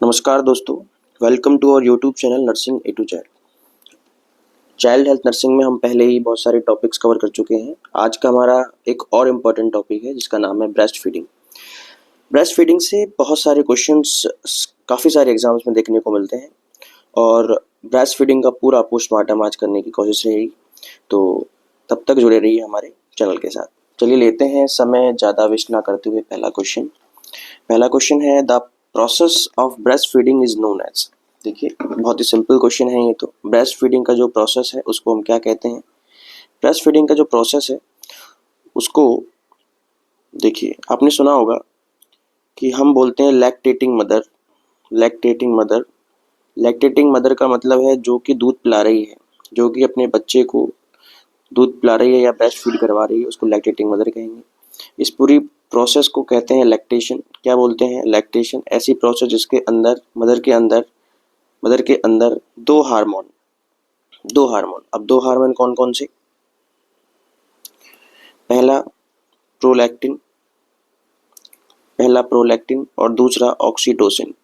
नमस्कार दोस्तों, welcome to our YouTube channel nursing A to Z. Child health nursing में हम पहले ही बहुत सारे टॉपिक्स कवर कर चुके हैं। आज का हमारा एक और इम्पॉर्टेंट टॉपिक है जिसका नाम है ब्रेस्ट फीडिंग। ब्रेस्ट फीडिंग से बहुत सारे क्वेश्चंस काफ़ी सारे एग्जाम्स में देखने को मिलते हैं और ब्रेस्ट फीडिंग का पूरा पोस्टमार्टम आज करने की कोशिश रहेगी, तो तब तक जुड़े रहिए हमारे चैनल के साथ। चलिए लेते हैं समय ज़्यादा वेस्ट ना करते हुए पहला क्वेश्चन है the process of breast feeding is known as. देखिए बहुत ही सिंपल क्वेश्चन है ये। तो ब्रेस्ट फीडिंग का जो प्रोसेस है उसको हम क्या कहते हैं? ब्रेस्ट फीडिंग का जो प्रोसेस है उसको देखिए, आपने सुना होगा कि हम बोलते हैं लैक्टेटिंग मदर का मतलब है जो कि दूध पिला रही है, जो कि अपने बच्चे को दूध पिला रही है या ब्रेस्ट फीड करवा रही है, उसको लैक्टेटिंग मदर कहेंगे। इस पूरी प्रोसेस को कहते हैं लैक्टेशन। क्या बोलते हैं? लैक्टेशन। ऐसी प्रोसेस जिसके अंदर मदर के अंदर दो हार्मोन अब दो हार्मोन कौन कौन से? पहला प्रोलैक्टिन और दूसरा ऑक्सीटोसिन।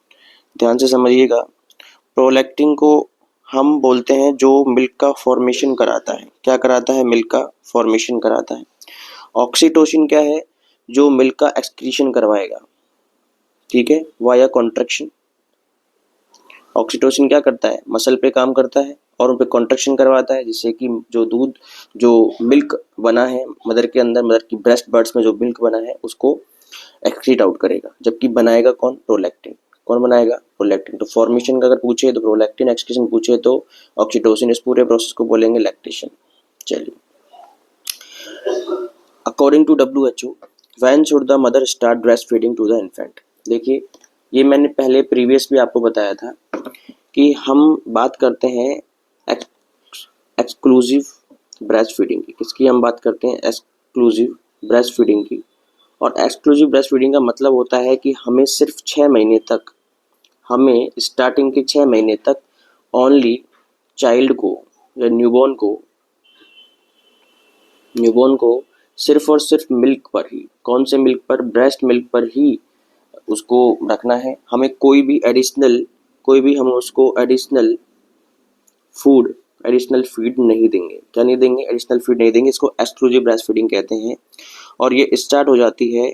ध्यान से समझिएगा। प्रोलैक्टिन को हम बोलते हैं जो मिल्क का फॉर्मेशन कराता है। क्या कराता है? मिल्क का फॉर्मेशन कराता है। ऑक्सीटोसिन क्या है? जो मिल्क का एक्सक्रीशन करवाएगा, ठीक है, वाया कॉन्ट्रैक्शन। ऑक्सीटोसिन क्या करता है? मसल पे काम करता है और उन पे कॉन्ट्रैक्शन करवाता है, जिससे कि जो मिल्क बना है मदर के अंदर, मदर की ब्रेस्ट बर्ड्स में जो मिल्क बना है उसको एक्सक्रीट आउट करेगा। जबकि बनाएगा कौन? प्रोलैक्टिन। कौन बनाएगा? प्रोलैक्टिन। तो फॉर्मेशन का अगर पूछे तो प्रोलैक्टिन, एक्सक्रीशन पूछे तो ऑक्सीटोसिन। इस पूरे प्रोसेस को बोलेंगे लैक्टेशन। चलिए, according to WHO, when should the mother start breast feeding to the infant. देखिए, ये मैंने पहले प्रीवियस भी आपको बताया था कि हम बात करते हैं एक्सक्लूसिव ब्रेस्ट फीडिंग की। किसकी हम बात करते हैं? एक्सक्लूसिव ब्रेस्ट फीडिंग की। और एक्सक्लूसिव ब्रेस्ट फीडिंग का मतलब होता है कि हमें सिर्फ 6 महीने तक, हमें स्टार्टिंग के 6 महीने तक ओनली चाइल्ड को या न्यूबॉर्न को सिर्फ और सिर्फ मिल्क पर ही, कौन से मिल्क पर? ब्रेस्ट मिल्क पर ही उसको रखना है। हमें कोई भी हम उसको एडिशनल फीड नहीं देंगे। क्या नहीं देंगे? एडिशनल फीड नहीं देंगे। इसको एक्सक्लूसिव ब्रेस्ट फीडिंग कहते हैं। और ये स्टार्ट हो जाती है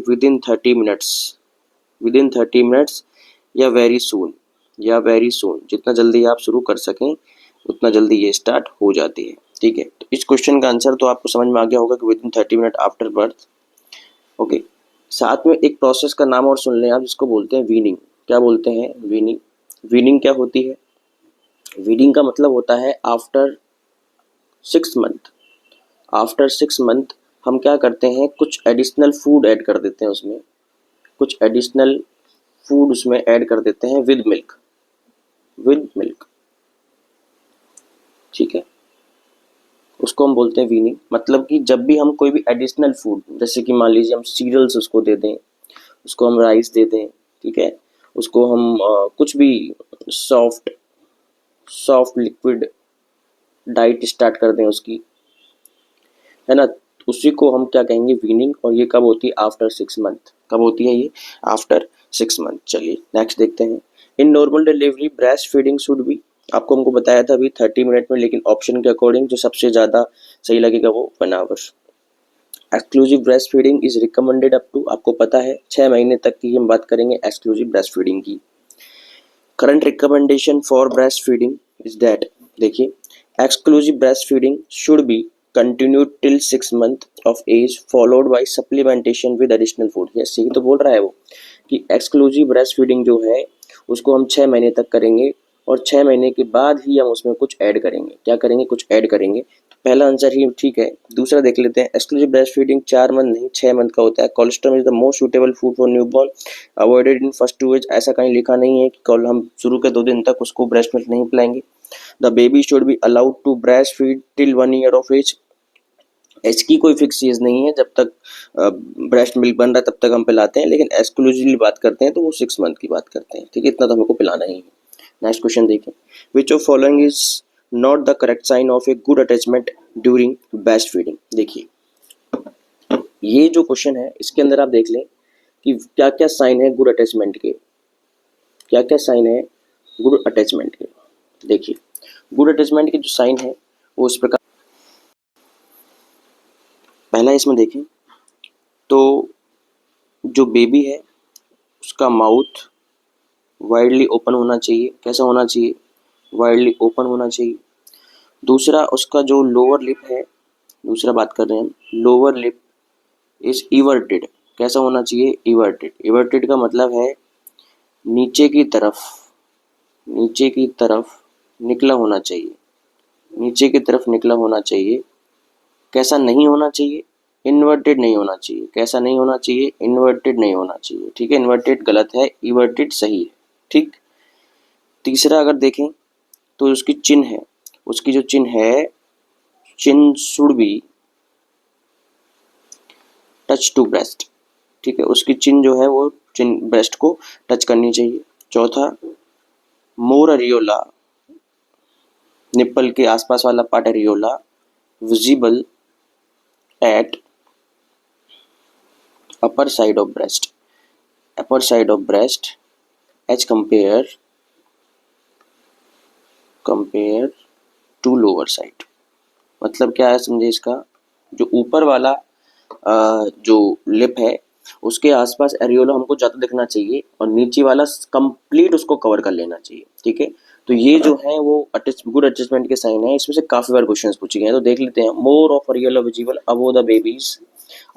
विद इन 30 मिनट्स या वेरी सून। जितना जल्दी आप शुरू कर सकें उतना जल्दी ये स्टार्ट हो जाती है, ठीक है। तो इस क्वेश्चन का आंसर तो आपको समझ में आ गया होगा कि with in 30 minute after birth. Okay, साथ में एक प्रोसेस का नाम और सुन लें आप, जिसको बोलते हैं वीनिंग। क्या बोलते हैं? वीनिंग क्या होती है? वीनिंग का मतलब होता है आफ्टर 6 मंथ हम क्या करते हैं? कुछ एडिशनल फूड ऐड कर देते हैं उसमें, ऐड कर देते हैं विद मिल्क, ठीक है। उसको हम बोलते हैं वीनिंग। मतलब कि जब भी हम कोई भी एडिशनल फूड, जैसे कि मान लीजिए हम सीरियल्स उसको दे दें, उसको हम राइस दे दें, ठीक है, उसको हम कुछ भी सॉफ्ट लिक्विड डाइट स्टार्ट कर दें उसकी, है ना, उसी को हम क्या कहेंगे? वीनिंग। और ये कब होती है? After 6 month. कब होती है ये? After 6 month. चलिए नेक्स्ट देखते हैं। In normal delivery breast feeding should B, आपको बताया था अभी 30 मिनट में, लेकिन ऑप्शन के अकॉर्डिंग जो सबसे ज़्यादा सही लगेगा वो 1 hour. Exclusive breast feeding is recommended up to, आपको पता है 6 महीने तक की हम बात करेंगे एक्सक्लूसिव ब्रेस्ट फीडिंग की। Current recommendation for breast feeding is that, देखिए, exclusive breast feeding should be continued till 6 month of age followed by supplementation with additional food। Yes, यही तो बोल रहा है वो कि एक्सक्लूसिव ब्रेस्ट फीडिंग जो है उसको हम 6 महीने तक करेंगे और 6 महीने के बाद ही हम उसमें कुछ ऐड करेंगे। क्या करेंगे? कुछ ऐड करेंगे। तो पहला आंसर ही ठीक है। दूसरा देख लेते हैं। एक्सक्लूसिव ब्रेस्ट फीडिंग 4 मंथ नहीं 6 मंथ का होता है। Colostrum is the most suitable food for newborn avoided in first 2 age. ऐसा कहीं लिखा नहीं है कि कल हम शुरू के 2 दिन तक उसको ब्रेस्ट मिल्क नहीं पिलाएंगे। The baby should be allowed to breast feed till 1 year of age. Age की कोई फिक्स एज नहीं है, जब तक ब्रेस्ट मिल्क बन रहा है तब तक हम पिलाते हैं, लेकिन एक्सक्लूसिवली बात करते हैं तो वो 6 मंथ की बात करते हैं, ठीक है। इतना तो हमको पिलाना ही है। नेक्स्ट क्वेश्चन देखें। Which of following is not the correct sign of a good attachment during breast feeding. देखिए, ये जो क्वेश्चन है इसके अंदर आप देख लें कि क्या क्या साइन है गुड अटैचमेंट के। क्या क्या साइन है गुड अटैचमेंट के? देखिए, गुड अटैचमेंट के जो साइन है वो इस प्रकार। पहला इसमें देखें तो जो बेबी है उसका माउथ वाइडली ओपन होना चाहिए। कैसा होना चाहिए? वाइडली ओपन होना चाहिए। दूसरा, उसका जो लोअर लिप है, दूसरा बात कर रहे हैं हम, लोअर लिप इज इवर्टेड। कैसा होना चाहिए? इवर्टेड। इवर्टेड का मतलब है नीचे की तरफ, नीचे की तरफ निकला होना चाहिए, नीचे की तरफ निकला होना चाहिए। कैसा नहीं होना चाहिए? इन्वर्टेड नहीं होना चाहिए। कैसा नहीं होना चाहिए? इन्वर्टेड नहीं होना चाहिए। ठीक है, इन्वर्टेड गलत है, इवर्टेड सही है। ठीक। तीसरा अगर देखें तो उसकी चिन है, उसकी जो चिन है, chin should be touch to breast. ठीक है, उसकी चिन जो है वो चिन ब्रेस्ट को टच करनी चाहिए। चौथा, मोर अरियोला, निप्पल के आसपास वाला part areola visible at upper side of breast, upper side of breast as compare to lower side. मतलब क्या है समझे इसका? जो ऊपर वाला जो लिप है उसके आसपास एरियोला हमको ज़्यादा दिखना चाहिए और नीचे वाला कंप्लीट उसको कवर कर लेना चाहिए। ठीक है, तो ये जो है वो गुड अटैचमेंट के साइन है। इसमें से काफ़ी बार क्वेश्चंस पूछे गए हैं, तो देख लेते हैं। More of areola visible above the baby's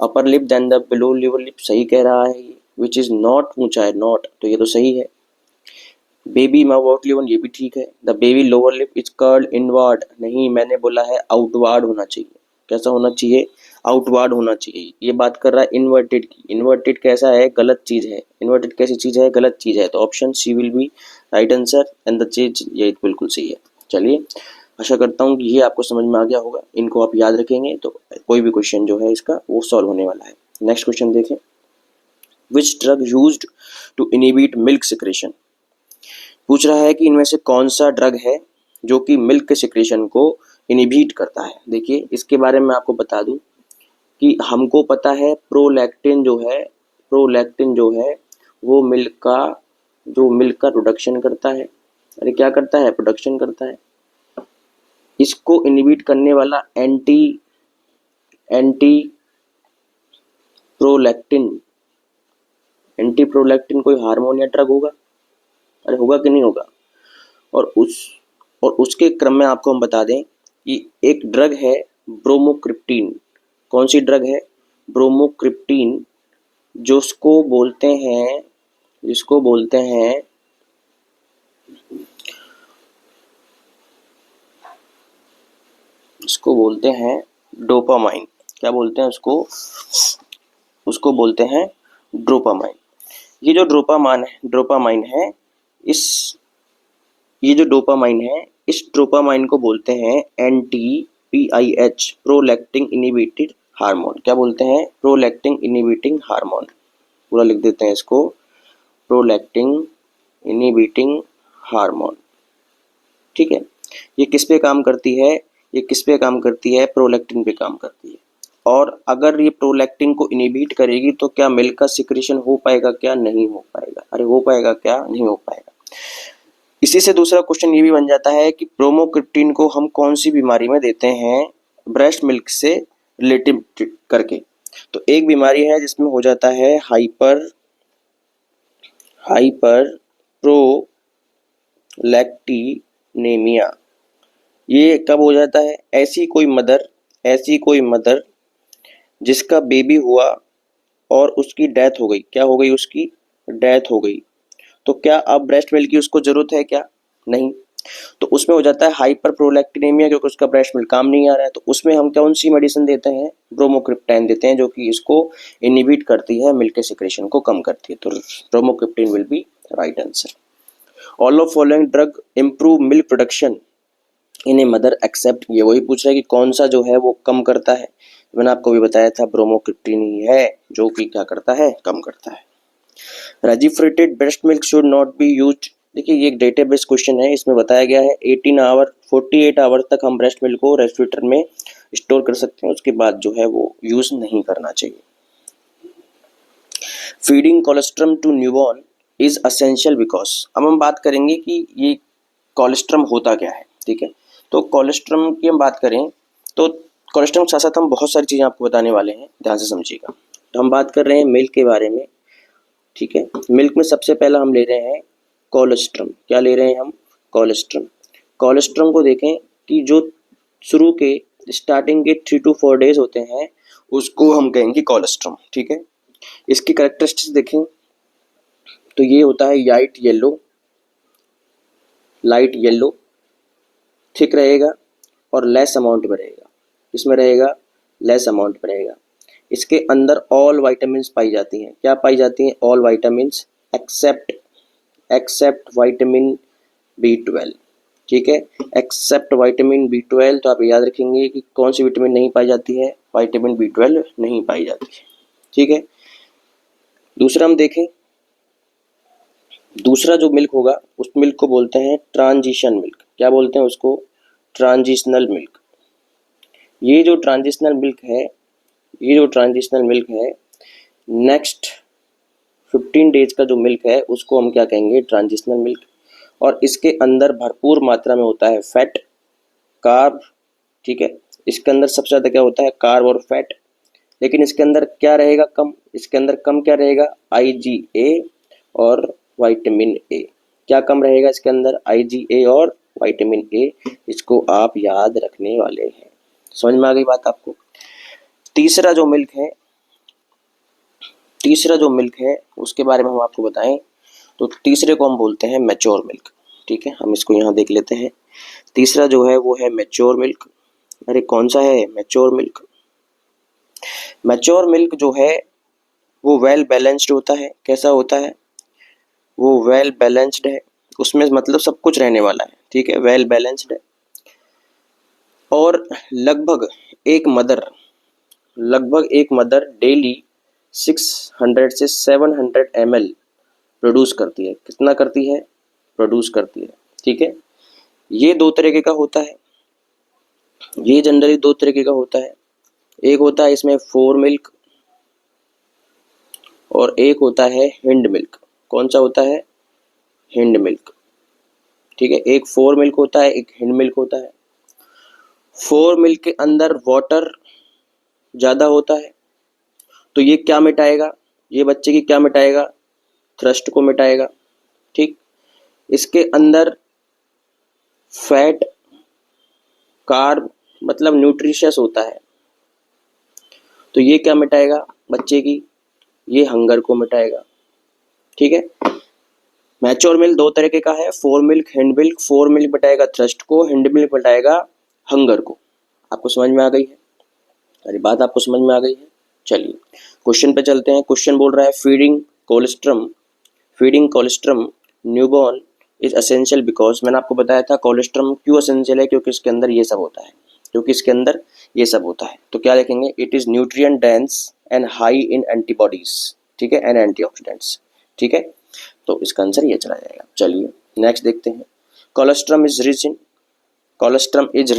upper lip then the below lower lip, सही कह रहा है ये। विच इज़ नॉट, पूछा है नॉट, तो ये तो सही है। बेबी माउथ आउटलिवन, ये भी ठीक है। The baby lower lip is curled inward, नहीं, मैंने बोला है आउटवर्ड होना चाहिए। कैसा होना चाहिए? आउटवर्ड होना चाहिए। ये बात कर रहा है इन्वर्टेड की। इन्वर्टेड कैसा है? गलत चीज है। इन्वर्टेड कैसी चीज है? गलत चीज है। तो option C will be right answer and the चीज ये बिल्कुल सही है। चलिए, आशा करता हूँ कि ये आपको समझ में आ गया होगा। इनको आप याद रखेंगे तो कोई भी क्वेश्चन जो है इसका वो सॉल्व होने वाला है। नेक्स्ट क्वेश्चन देखें। Which drug used to inhibit milk secretion? पूछ रहा है कि इनमें से कौन सा ड्रग है जो कि मिल्क सिक्रेशन को इनहिबिट करता है। देखिए, इसके बारे में आपको बता दूं कि हमको पता है प्रोलैक्टिन जो है, प्रोलैक्टिन जो है वो मिल्क का प्रोडक्शन करता है। अरे क्या करता है? प्रोडक्शन करता है। इसको इनहिबिट करने वाला एंटी प्रोलैक्टिन, एंटी प्रोलैक्टिन कोई हार्मोन या ड्रग होगा? अरे होगा कि नहीं होगा? और उसके क्रम में आपको हम बता दें कि एक ड्रग है ब्रोमोक्रिप्टीन। कौन सी ड्रग है? ब्रोमोक्रिप्टीन, जिसको बोलते हैं डोपामाइन। क्या बोलते हैं उसको? उसको बोलते हैं डोपामाइन। ये जो डोपामाइन है, ये जो डोपामाइन है, इस डोपामाइन को बोलते हैं anti PIH, prolactin inhibiting hormone. क्या बोलते हैं? Prolactin inhibiting hormone. पूरा लिख देते हैं इसको, प्रोलैक्टिन इनहिबिटिंग हार्मोन। ठीक है, ये किस पे काम करती है? ये किस पे काम करती है? प्रोलैक्टिन पे काम करती है। और अगर ये प्रोलैक्टिन को इनहिबिट करेगी तो क्या मिल्क का सिक्रेशन हो पाएगा? क्या नहीं हो पाएगा? अरे हो पाएगा क्या? नहीं हो पाएगा। इसी से दूसरा क्वेश्चन ये भी बन जाता है कि ब्रोमोक्रिप्टीन को हम कौन सी बीमारी में देते हैं ब्रेस्ट मिल्क से रिलेटिव करके? तो एक बीमारी है जिसमें हो जाता है हाइपर प्रोलैक्टिनेमिया। ये कब हो जाता है? ऐसी कोई मदर जिसका बेबी हुआ और उसकी डेथ हो गई। क्या हो गई? उसकी डेथ हो गई। तो क्या अब ब्रेस्ट मिल्क की उसको जरूरत है क्या? नहीं। तो उसमें हो जाता है हाइपर प्रोलैक्टिनेमिया, क्योंकि उसका ब्रेस्ट मिल्क काम नहीं आ रहा है। तो उसमें हम कौन सी मेडिसिन देते हैं? ब्रोमोक्रिप्टाइन देते हैं, जो कि इसको इनहिबिट करती है, मिल्क के सिक्रेशन को कम करती है। तो bromocriptine will be right answer. All of following drug improve milk production in a mother except, ये वही पूछ रहा है कि कौन सा जो है वो कम करता है। मैंने आपको भी बताया था ब्रोमोक्रिप्टाइन ही है जो कि क्या करता है? कम करता है। Refrigerated breast milk should not be used. देखिए, ये एक डेटाबेस क्वेश्चन है। इसमें बताया गया है 48 आवर तक हम ब्रेस्ट मिल्क को रेफ्रिजरेटर में स्टोर कर सकते हैं, उसके बाद जो है वो यूज नहीं करना चाहिए। Feeding colostrum to newborn is essential because. अब हम बात करेंगे कि ये कोलेस्ट्रम होता क्या है, ठीक है। तो कोलेस्ट्रम की हम बात करें तो कोलेस्ट्रम के साथ साथ हम बहुत सारी चीज़ें आपको बताने वाले हैं, ध्यान से समझिएगा। तो हम बात कर रहे हैं मिल्क के बारे में, ठीक है। मिल्क में सबसे पहला हम ले रहे हैं कोलेस्ट्रम। क्या ले रहे हैं हम? कोलेस्ट्रम। कोलेस्ट्रम को देखें कि जो शुरू के स्टार्टिंग के 3 to 4 डेज होते हैं उसको हम कहेंगे कोलेस्ट्रम, ठीक है। इसकी कैरेक्टरिस्टिक्स देखें तो ये होता है लाइट येलो, थिक रहेगा और लेस अमाउंट में रहेगा। इसमें रहेगा लेस अमाउंट में रहेगा। इसके अंदर ऑल वाइटामिन्स पाई जाती हैं। क्या पाई जाती हैं? All vitamins accept vitamin B12, ठीक है। एक्सेप्ट विटामिन B12, तो आप याद रखेंगे कि कौन सी विटामिन नहीं पाई जाती है? विटामिन B12 नहीं पाई जाती है, ठीक है। दूसरा हम देखें, दूसरा जो मिल्क होगा उस मिल्क को बोलते हैं ट्रांजिशन मिल्क। क्या बोलते हैं उसको? Transitional milk. ये जो ट्रांजिशनल मिल्क है नेक्स्ट 15 डेज का जो मिल्क है उसको हम क्या कहेंगे? Transitional milk. और इसके अंदर भरपूर मात्रा में होता है फैट, कार्ब, ठीक है। इसके अंदर सबसे ज़्यादा क्या होता है? कार्ब और फैट। लेकिन इसके अंदर क्या रहेगा कम? इसके अंदर कम क्या रहेगा? IgA और विटामिन ए। क्या कम रहेगा इसके अंदर? IgA और विटामिन ए। इसको आप याद रखने वाले हैं। समझ में आ गई बात आपको? तीसरा जो मिल्क है उसके बारे में हम आपको बताएं तो तीसरे को हम बोलते हैं मैच्योर मिल्क, ठीक है। हम इसको यहाँ देख लेते हैं। तीसरा जो है वो है मैच्योर मिल्क। अरे कौन सा है? Mature milk. मैच्योर मिल्क जो है वो वेल बैलेंस्ड होता है। कैसा होता है? वो वेल बैलेंस्ड है, उसमें मतलब सब कुछ रहने वाला है, ठीक है। वेल बैलेंस्ड है और लगभग एक मदर डेली 600 से 700 ml प्रोड्यूस करती है। कितना करती है? प्रोड्यूस करती है, ठीक है। ये दो तरीके का होता है, ये जनरली दो तरीके का होता है। एक होता है इसमें फोर मिल्क और एक होता है हिंड मिल्क। कौन सा होता है? हिंड मिल्क, ठीक है। एक फोर मिल्क होता है, एक हिंड मिल्क होता है। फोर मिल्क के अंदर वाटर ज़्यादा होता है, तो ये क्या मिटाएगा? ये बच्चे की क्या मिटाएगा? थ्रस्ट को मिटाएगा, ठीक। इसके अंदर फैट, कार्ब मतलब न्यूट्रिशियस होता है, तो ये क्या मिटाएगा बच्चे की? ये हंगर को मिटाएगा, ठीक है। मैच्योर मिल्क दो तरीके का है, fore milk, hind milk. Fore milk मिटाएगा थ्रस्ट को, हिंड मिल्क मिटाएगा हंगर को। आपको समझ में आ गई है? अरे बात आपको समझ में आ गई है? चलिए क्वेश्चन पे चलते हैं। क्वेश्चन बोल रहा है feeding colostrum newborn is essential because. मैंने आपको बताया था कोलेस्ट्रम क्यों असेंशियल है, क्योंकि इसके अंदर ये सब होता है, तो क्या लिखेंगे? It is nutrient dense and high in antibodies, ठीक है, एंड एंटीऑक्सीडेंट्स, ठीक है। तो इसका आंसर ये चला जाएगा। चलिए नेक्स्ट देखते हैं। कोलेस्ट्रम इज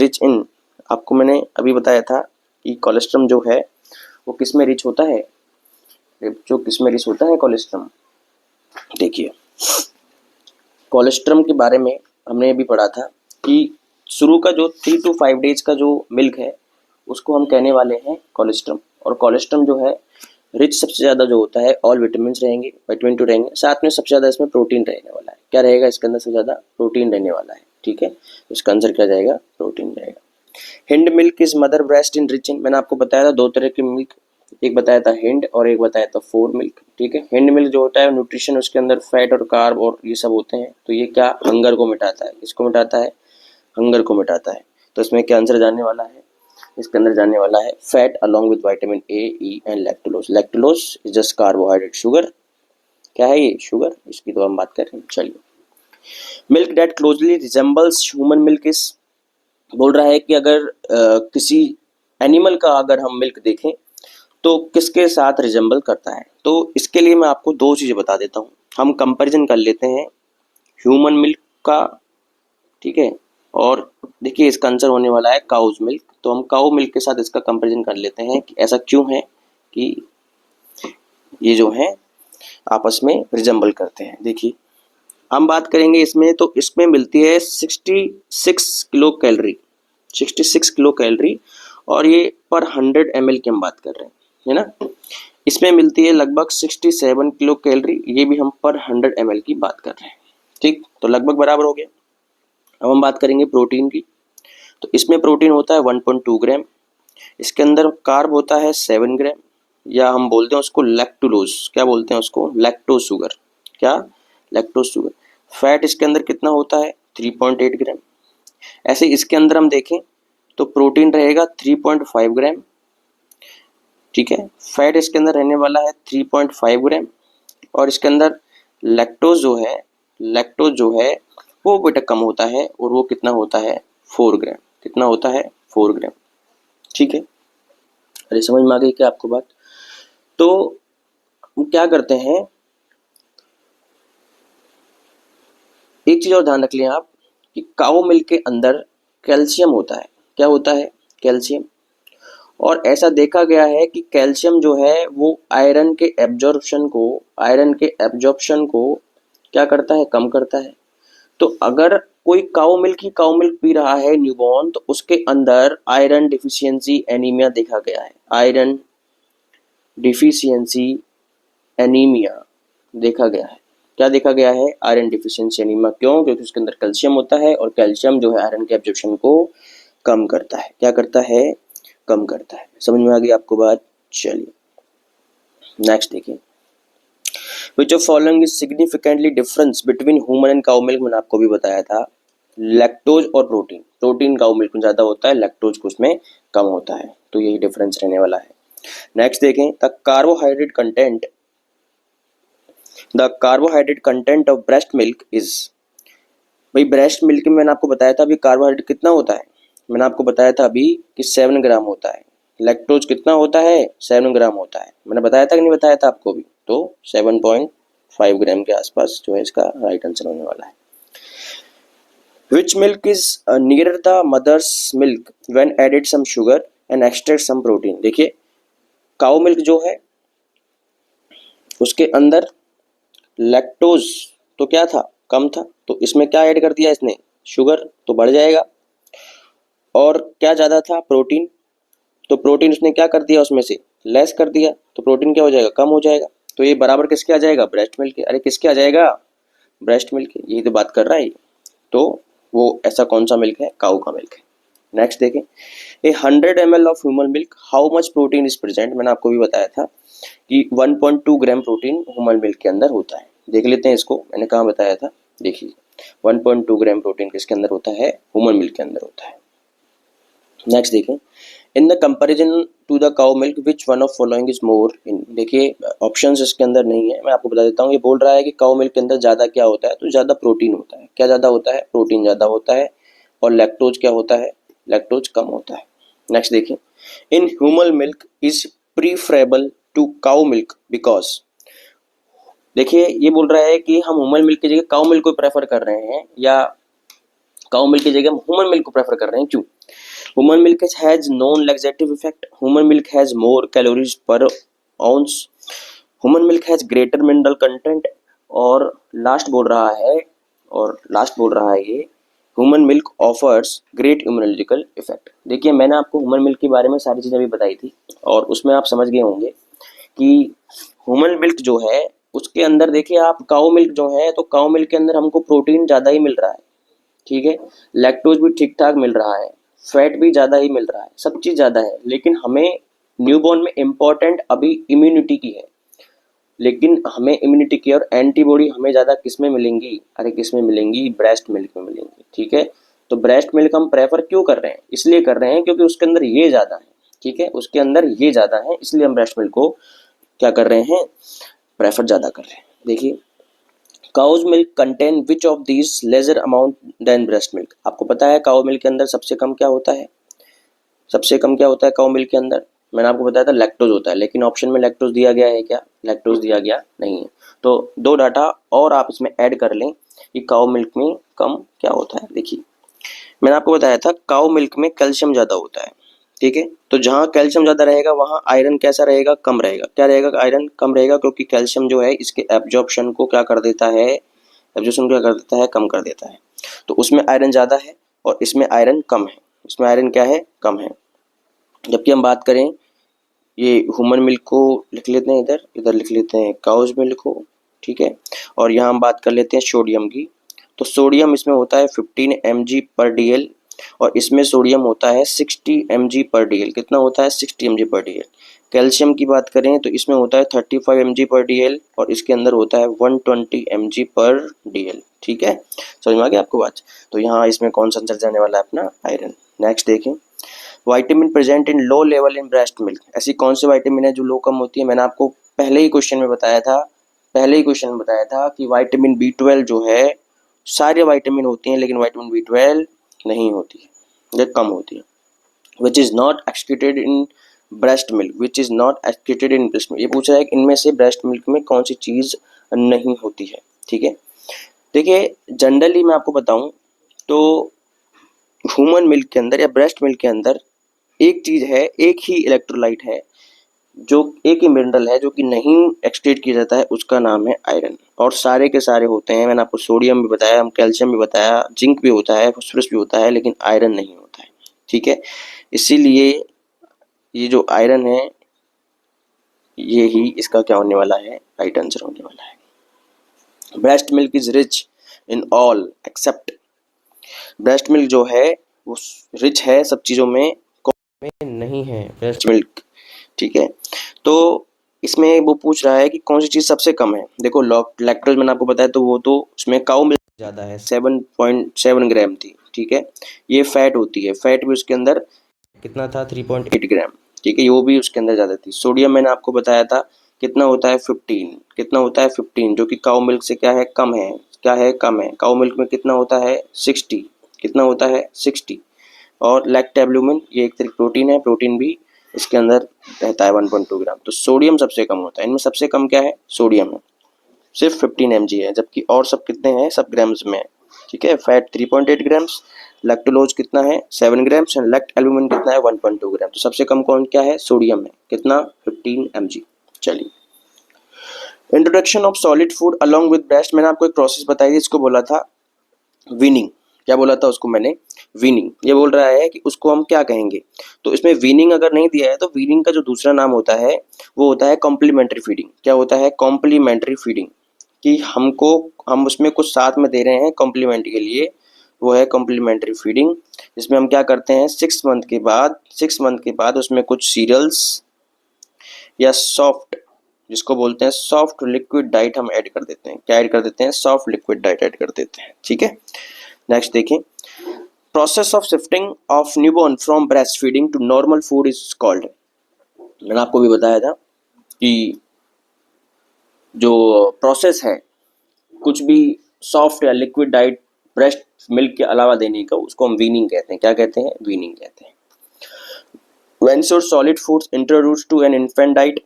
रिच इन, आपको मैंने अभी बताया था कि कोलेस्ट्रम जो है वो किस में रिच होता है? कोलेस्ट्रम, देखिए कोलेस्ट्रम के बारे में हमने अभी पढ़ा था कि शुरू का जो 3 to 5 डेज का जो मिल्क है उसको हम कहने वाले हैं कोलेस्ट्रम। और कोलेस्ट्रम जो है रिच सबसे ज़्यादा जो होता है ऑल विटामिन रहेंगे, विटामिन 2 रहेंगे, साथ में सबसे ज़्यादा इसमें प्रोटीन रहने वाला है। क्या रहेगा इसके अंदर? सबसे ज़्यादा प्रोटीन रहने वाला है, ठीक है। इसका आंसर क्या जाएगा? प्रोटीन रहेगा। Hind milk is mother breast in rich in, मैंने आपको बताया था दो तरह के मिल्क, एक बताया था हिंड और एक बताया था फोर मिल्क, ठीक है। हिंड मिल्क जो होता है न्यूट्रिशन, उसके अंदर फैट और कार्ब और ये सब होते हैं, तो ये क्या हंगर को मिटाता है? इसको मिटाता है, हंगर को मिटाता है। तो इसमें क्या आंसर जाने वाला है? इसके अंदर जाने वाला है fat along with vitamin A, E and लैक्टोलोज। लैक्टोलोज is just carbohydrate, sugar. क्या है ये? शुगर। इसकी तो हम बात कर रहे हैं। चलिए milk that closely resembles human milk is, बोल रहा है कि अगर किसी एनिमल का अगर हम मिल्क देखें तो किसके साथ रिजेंबल करता है। तो इसके लिए मैं आपको दो चीज़ें बता देता हूँ। हम कंपैरिजन कर लेते हैं ह्यूमन मिल्क का, ठीक है। और देखिए इसका आंसर होने वाला है काउज मिल्क। तो हम काउ मिल्क के साथ इसका कंपैरिजन कर लेते हैं कि ऐसा क्यों है कि ये जो है आपस में रिजेंबल करते हैं। देखिए हम बात करेंगे इसमें, तो इसमें मिलती है 66 किलो कैलोरी, 66 किलो कैलोरी, और ये पर 100 ml की हम बात कर रहे हैं, है ना। इसमें मिलती है लगभग 67 किलो कैलोरी, ये भी हम पर 100 ml की बात कर रहे हैं, ठीक। तो लगभग बराबर हो गया। अब हम बात करेंगे प्रोटीन की, तो इसमें प्रोटीन होता है 1.2 ग्राम, इसके अंदर कार्ब होता है 7 ग्राम, या हम बोलते हैं उसको लैक्टुलोज, क्या बोलते हैं उसको, लैक्टोज शुगर, क्या, लैक्टोज शुगर। फैट इसके अंदर कितना होता है 3.8 ग्राम। ऐसे इसके अंदर हम देखें तो प्रोटीन रहेगा 3.5 ग्राम, ठीक है। फैट इसके अंदर रहने वाला है 3.5 ग्राम, और इसके अंदर लैक्टोज जो है, लैक्टोज जो है वो बेटा कम होता है, और वो कितना होता है 4 ग्राम, कितना होता है 4 ग्राम, ठीक है। अरे समझ में आ गई क्या आपको बात। तो हम क्या करते हैं, एक चीज और ध्यान रख लिया आप कि काऊ मिल्क के अंदर कैल्शियम होता है, क्या होता है, कैल्शियम। और ऐसा देखा गया है कि कैल्शियम जो है वो आयरन के एब्जॉर्प्शन को, आयरन के एब्जॉर्प्शन को क्या करता है, कम करता है। तो अगर कोई काऊ मिल्क पी रहा है न्यूबॉर्न, तो उसके अंदर आयरन डिफिशियंसी एनीमिया देखा गया है, आयरन डिफिशियंसी एनीमिया देखा गया है। क्या देखा गया है, आयरन डिफिशियंसी एनीमिया। क्यों, क्योंकि उसके अंदर कैल्शियम होता है, और कैल्शियम जो है आयरन के एब्जॉर्प्शन को कम करता है, क्या करता है, कम करता है। समझ में आ गई आपको बात। चलिए नेक्स्ट देखिए, विच of following is significantly difference between human and cow milk. मैंने आपको भी बताया था, लैक्टोज और प्रोटीन, प्रोटीन काऊ मिल्क में ज्यादा होता है, लैक्टोज को उसमें कम होता है, तो यही डिफरेंस रहने वाला है। नेक्स्ट देखें, the carbohydrate content, the carbohydrate content of breast milk is. भाई ब्रेस्ट मिल्क में मैंने आपको बताया था अभी कार्बोहाइड्रेट कितना होता है, मैंने आपको बताया था अभी कि 7 ग्राम होता है। लैक्टोज कितना होता है, 7 ग्राम होता है, मैंने बताया था कि नहीं बताया था आपको भी। तो 7.5 ग्राम के आसपास जो है इसका राइट आंसर होने वाला है। Which milk is near the mother's milk when added some sugar and extract some protein. देखिए काऊ मिल्क जो है उसके अंदर लैक्टोज तो क्या था, कम था, तो इसमें क्या ऐड कर दिया इसने, शुगर, तो बढ़ जाएगा। और क्या ज़्यादा था, प्रोटीन, तो प्रोटीन उसने क्या कर दिया, उसमें से लेस कर दिया, तो प्रोटीन क्या हो जाएगा, कम हो जाएगा। तो ये बराबर किसके आ जाएगा, ब्रेस्ट मिल्क के। अरे किसके आ जाएगा, ब्रेस्ट मिल्क के, यही तो बात कर रहा है। तो वो ऐसा कौन सा मिल्क है, काऊ का मिल्क है। नेक्स्ट देखें, ए 100 ml of human milk how much protein is present. मैंने आपको भी बताया था कि 1.2 ग्राम प्रोटीन ह्यूमन मिल्क के अंदर होता है। देख लेते हैं इसको, मैंने कहाँ बताया था, देखिए 1.2 ग्राम प्रोटीन किसके अंदर होता है, ह्यूमन मिल्क के अंदर होता है। नेक्स्ट देखें, in the comparison to the cow milk which one of following is more in. देखिए ऑप्शंस इसके अंदर नहीं है, मैं आपको बता देता हूँ। ये बोल रहा है कि काउ मिल्क के अंदर ज़्यादा क्या होता है, तो ज़्यादा प्रोटीन होता है। क्या ज़्यादा होता है, प्रोटीन ज़्यादा होता है। और लैक्टोज क्या होता है, लैक्टोज कम होता है। नेक्स्ट देखिए, in human milk is preferable to cow milk because. देखिए ये बोल रहा है कि हम ह्यूमन मिल्क की जगह काउ मिल्क को प्रेफर कर रहे हैं, या काउ मिल्क की जगह हम ह्यूमन मिल्क को प्रेफर कर रहे हैं, क्यों। Human milk has known laxative effect. Human milk has more calories per ounce. Human milk has greater mineral content. और लास्ट बोल रहा है ये human milk offers great immunological effect. देखिए मैंने आपको ह्यूमन मिल्क के बारे में सारी चीज़ें भी बताई थी, और उसमें आप समझ गए होंगे कि ह्यूमन मिल्क जो है उसके अंदर देखिए आप, काऊ मिल्क जो है तो काऊ मिल्क के अंदर हमको प्रोटीन ज़्यादा ही मिल रहा है, ठीक है, लैक्टोज भी ठीक ठाक मिल रहा है, फैट भी ज़्यादा ही मिल रहा है, सब चीज़ ज़्यादा है। लेकिन हमें न्यूबॉर्न में इम्पॉर्टेंट अभी इम्यूनिटी की है, लेकिन हमें इम्यूनिटी की और एंटीबॉडी हमें ज़्यादा किस में मिलेंगी, अरे किस में मिलेंगी, ब्रेस्ट मिल्क में मिलेंगी, ठीक है। तो ब्रेस्ट मिल्क हम प्रेफर क्यों कर रहे हैं, इसलिए कर रहे हैं क्योंकि उसके अंदर ये ज़्यादा है, ठीक है, उसके अंदर ये ज़्यादा है, इसलिए हम ब्रेस्ट मिल्क को क्या कर रहे हैं, प्रेफर ज़्यादा कर रहे हैं। देखिए cow's milk contain which of these lesser amount than breast milk. आपको पता है काउ मिल्क के अंदर सबसे कम क्या होता है, सबसे कम क्या होता है काउ मिल्क के अंदर, मैंने आपको बताया था लैक्टोज होता है, लेकिन ऑप्शन में लैक्टोज दिया गया है क्या, लैक्टोज दिया गया नहीं है। तो दो डाटा और आप इसमें ऐड कर लें कि काउ मिल्क में कम क्या होता है। देखिए मैंने आपको बताया था काउ मिल्क में कैल्शियम ज़्यादा होता है, ठीक है। तो जहाँ कैल्शियम ज़्यादा रहेगा वहाँ आयरन कैसा रहेगा, कम रहेगा। क्या रहेगा, आयरन कम रहेगा, क्योंकि कैल्शियम जो है इसके एब्जॉर्प्शन को क्या कर देता है, एब्जॉर्प्शन क्या कर देता है, कम कर देता है। तो उसमें आयरन ज़्यादा है और इसमें आयरन कम है, इसमें आयरन क्या है, कम है। जबकि हम बात करें ये ह्यूमन मिल्क को लिख लेते हैं, इधर इधर लिख लेते हैं काउज मिल्क को, ठीक है। और यहाँ हम बात कर लेते हैं सोडियम की। तो सोडियम इसमें होता है 15 mg/dl और इसमें सोडियम होता है 60 mg/dl। कितना होता है, 60 mg/dl। कैल्शियम की बात करें तो इसमें होता है 35 mg/dl और इसके अंदर होता है 120 mg/dl। ठीक है, समझ में आ गया आपको बात। तो यहाँ इसमें कौन सा आंसर जाने वाला है, अपना आयरन। नेक्स्ट देखें, vitamin present in low level in breast milk. ऐसी कौन सी विटामिन है जो लो कम होती है, मैंने आपको पहले ही क्वेश्चन में बताया था कि विटामिन B12 जो है, सारे विटामिन होती हैं लेकिन विटामिन B12 नहीं होती है, ये कम होती है। Which is not excreted in breast milk, which is not excreted in breast milk. ये पूछ रहा है कि इनमें से ब्रेस्ट मिल्क में कौन सी चीज़ नहीं होती है। ठीक है, देखिए जनरली मैं आपको बताऊं तो ह्यूमन मिल्क के अंदर या ब्रेस्ट मिल्क के अंदर एक चीज़ है, एक ही इलेक्ट्रोलाइट है, जो एक ही मिनरल है जो कि नहीं एक्सट्रेट किया जाता है, उसका नाम है आयरन। और सारे के सारे होते हैं, मैंने आपको सोडियम भी बताया, हम कैल्शियम भी बताया, जिंक भी होता है, फास्फोरस भी होता है, लेकिन आयरन नहीं होता है। ठीक है, इसीलिए ये जो आयरन है ये ही इसका क्या होने वाला है, राइट आंसर होने वाला है। Breast milk is rich in all except, breast milk जो है वो रिच है सब चीज़ों में, में नहीं है ब्रेस्ट मिल्क। ठीक है, तो इसमें वो पूछ रहा है कि कौन सी चीज़ सबसे कम है। देखो लैक्टोज मैंने आपको बताया, तो वो तो उसमें काउ मिल्क ज़्यादा है, 7.7 ग्राम थी। ठीक है, ये फैट होती है, फैट भी उसके अंदर कितना था, 3.8 ग्राम। ठीक है, वो भी उसके अंदर ज़्यादा थी। सोडियम मैंने आपको बताया था कितना होता है, 15। कितना होता है, 15, जो कि काउ मिल्क से क्या है, कम है। क्या है, कम है। काउ मिल्क में कितना होता है, 60। कितना होता है, 60। और लैक्टोएल्बुमिन ये एक तरह प्रोटीन है, प्रोटीन भी इसके अंदर रहता है 1.2 ग्राम। तो सोडियम सबसे कम होता है, इनमें सबसे कम क्या है, सोडियम है, सिर्फ 15 mg है, जबकि और सब कितने हैं, सब ग्राम्स में है। ठीक है, फैट 3.8 ग्राम्स, लैक्टोलोज कितना है, 7 ग्राम्स, एंड लैक्टोएल्बुमिन कितना है, 1.2 ग्राम। तो सबसे कम कौन क्या है, सोडियम है, कितना, 15 mg। चलिए, introduction of solid food along with breast, मैंने आपको एक प्रोसेस बताई थी, इसको बोला था वीनिंग। क्या बोला था उसको मैंने, वीनिंग। ये बोल रहा है कि उसको हम क्या कहेंगे, तो इसमें वीनिंग अगर नहीं दिया है तो वीनिंग का जो दूसरा नाम होता है वो होता है कॉम्प्लीमेंट्री फीडिंग। क्या होता है, कॉम्प्लीमेंट्री फीडिंग, कि हम उसमें कुछ साथ में दे रहे हैं कॉम्प्लीमेंट के लिए, वो है कॉम्प्लीमेंट्री फीडिंग। इसमें हम क्या करते हैं, 6 मंथ के बाद उसमें कुछ सीरियल्स या सॉफ्ट, जिसको बोलते हैं सॉफ्ट लिक्विड डाइट, हम ऐड कर देते हैं। क्या ऐड कर देते हैं, सॉफ्ट लिक्विड डाइट ऐड कर देते हैं। ठीक है, नेक्स्ट देखें, process of shifting of newborn from breast feeding to normal food is called. मैंने आपको भी बताया था कि जो प्रोसेस है कुछ भी सॉफ्ट या लिक्विड डाइट ब्रेस्ट मिल्क के अलावा देने का, उसको हम वीनिंग कहते हैं। क्या कहते हैं, वीनिंग कहते हैं। When should solid foods introduce to an infant diet,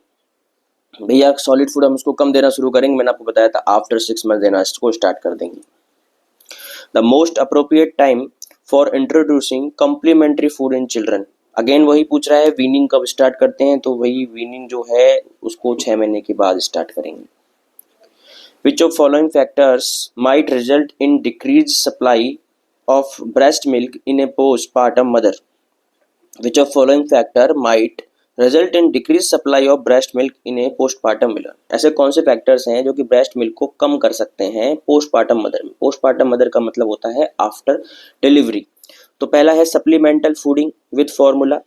भैया सॉलिड फूड हम उसको कम देना शुरू करेंगे, मैंने आपको बताया था आफ्टर 6 मंथ देना इसको स्टार्ट कर देंगे। The most appropriate time for introducing complementary food in children, again वही पूछ रहा है वीनिंग कब स्टार्ट करते हैं, तो वही वीनिंग जो है उसको 6 महीने के बाद स्टार्ट करेंगे। Which of following factors might result in decreased supply of breast milk in a postpartum mother? Which of following factor might result in decreased supply of breast milk in a postpartum mother? ऐसे कौन से factors हैं जो कि breast milk को कम कर सकते हैं पोस्टपार्टम मदर में। पोस्टपार्टम मदर का मतलब होता है आफ्टर डिलीवरी। तो पहला है सप्लीमेंटल फूडिंग विद फार्मूला,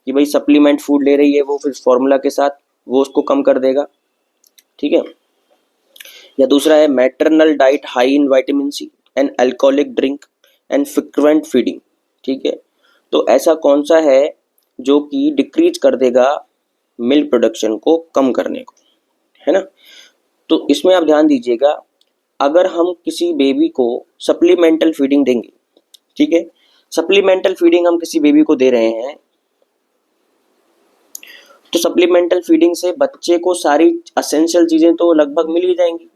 कि भाई सप्लीमेंट फूड ले रही है वो फिर फार्मूला के साथ, वो उसको कम कर देगा। ठीक है, या दूसरा है maternal diet high in vitamin C and alcoholic drink and frequent feeding. ठीक है, तो ऐसा कौन सा है जो कि डिक्रीज कर देगा मिल्क प्रोडक्शन को कम करने को, है ना। तो इसमें आप ध्यान दीजिएगा, अगर हम किसी बेबी को सप्लीमेंटल फीडिंग देंगे, ठीक है, सप्लीमेंटल फीडिंग हम किसी बेबी को दे रहे हैं, तो सप्लीमेंटल फीडिंग से बच्चे को सारी असेंशियल चीज़ें तो लगभग मिल ही जाएंगी,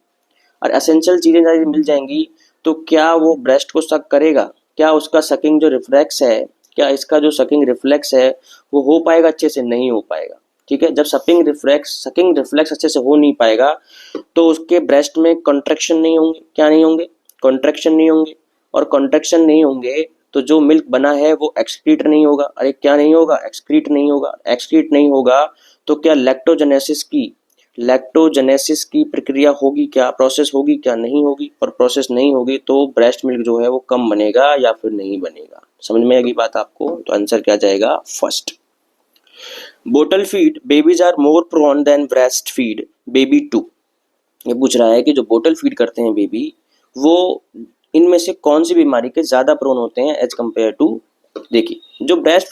और एसेंशियल चीज़ें सारी मिल जाएंगी तो क्या वो ब्रेस्ट को सक करेगा, क्या उसका सकिंग जो रिफ्लेक्स है क्या इसका जो सकिंग रिफ्लेक्स है वो हो पाएगा अच्छे से? नहीं हो पाएगा। ठीक है, जब सकिंग रिफ्लेक्स अच्छे से हो नहीं पाएगा तो उसके ब्रेस्ट में कॉन्ट्रैक्शन नहीं होंगे। क्या नहीं होंगे? कॉन्ट्रैक्शन नहीं होंगे। और कॉन्ट्रैक्शन नहीं होंगे तो जो मिल्क बना है वो एक्सक्रीट नहीं होगा। अरे क्या नहीं होगा? एक्सक्रीट नहीं होगा। एक्सक्रीट नहीं होगा तो क्या लैक्टोजेनेसिस की प्रक्रिया होगी क्या? प्रोसेस होगी क्या? नहीं होगी। और प्रोसेस नहीं होगी तो ब्रेस्ट मिल्क जो है वो कम बनेगा या फिर नहीं बनेगा। समझ में आएगी बात आपको? तो आंसर क्या जाएगा? First. Bottle feed babies are more prone than breast feed baby to. ये पूछ रहा है कि जो बोतल फीड करते हैं बेबी, वो इनमें से कौन सी बीमारी के ज़्यादा प्रोन होते हैं एज कम्पेयर टू। देखिए, जो ब्रेस्ट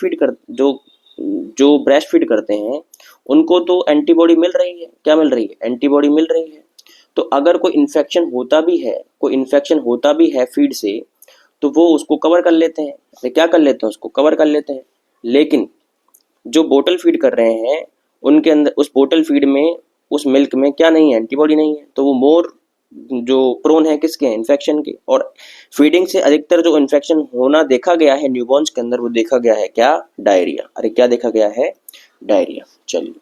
फीड करते हैं उनको तो एंटीबॉडी मिल रही है। क्या मिल रही है? एंटीबॉडी मिल रही है। तो अगर कोई इन्फेक्शन होता भी है फीड से तो वो उसको कवर कर लेते हैं। क्या कर लेते हैं? उसको कवर कर लेते हैं। लेकिन जो बोतल फीड कर रहे हैं उनके अंदर उस बोतल फीड में उस मिल्क में क्या नहीं है? एंटीबॉडी नहीं है। तो वो मोर जो प्रोन है किसके? इन्फेक्शन के। और फीडिंग से अधिकतर जो इन्फेक्शन होना देखा गया है न्यूबॉर्न्स के अंदर वो देखा गया है क्या? डायरिया। अरे क्या देखा गया है? डायरिया। चलिए,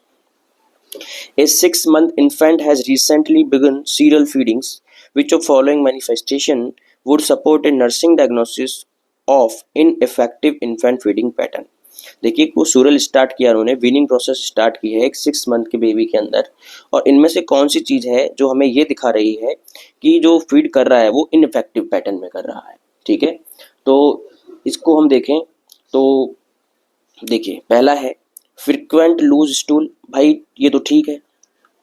A 6-month infant has recently begun serial feedings. Which of following manifestation would support a nursing diagnosis of ineffective infant feeding pattern? देखिए, वो सूरल स्टार्ट किया उन्होंने, वीनिंग प्रोसेस स्टार्ट की है एक 6 मंथ के बेबी के अंदर। और इनमें से कौन सी चीज़ है जो हमें ये दिखा रही है कि जो फीड कर रहा है वो इनफेक्टिव पैटर्न में कर रहा है। ठीक है, तो इसको हम देखें तो देखिए, पहला है फ्रिक्वेंट लूज स्टूल। भाई ये तो ठीक है,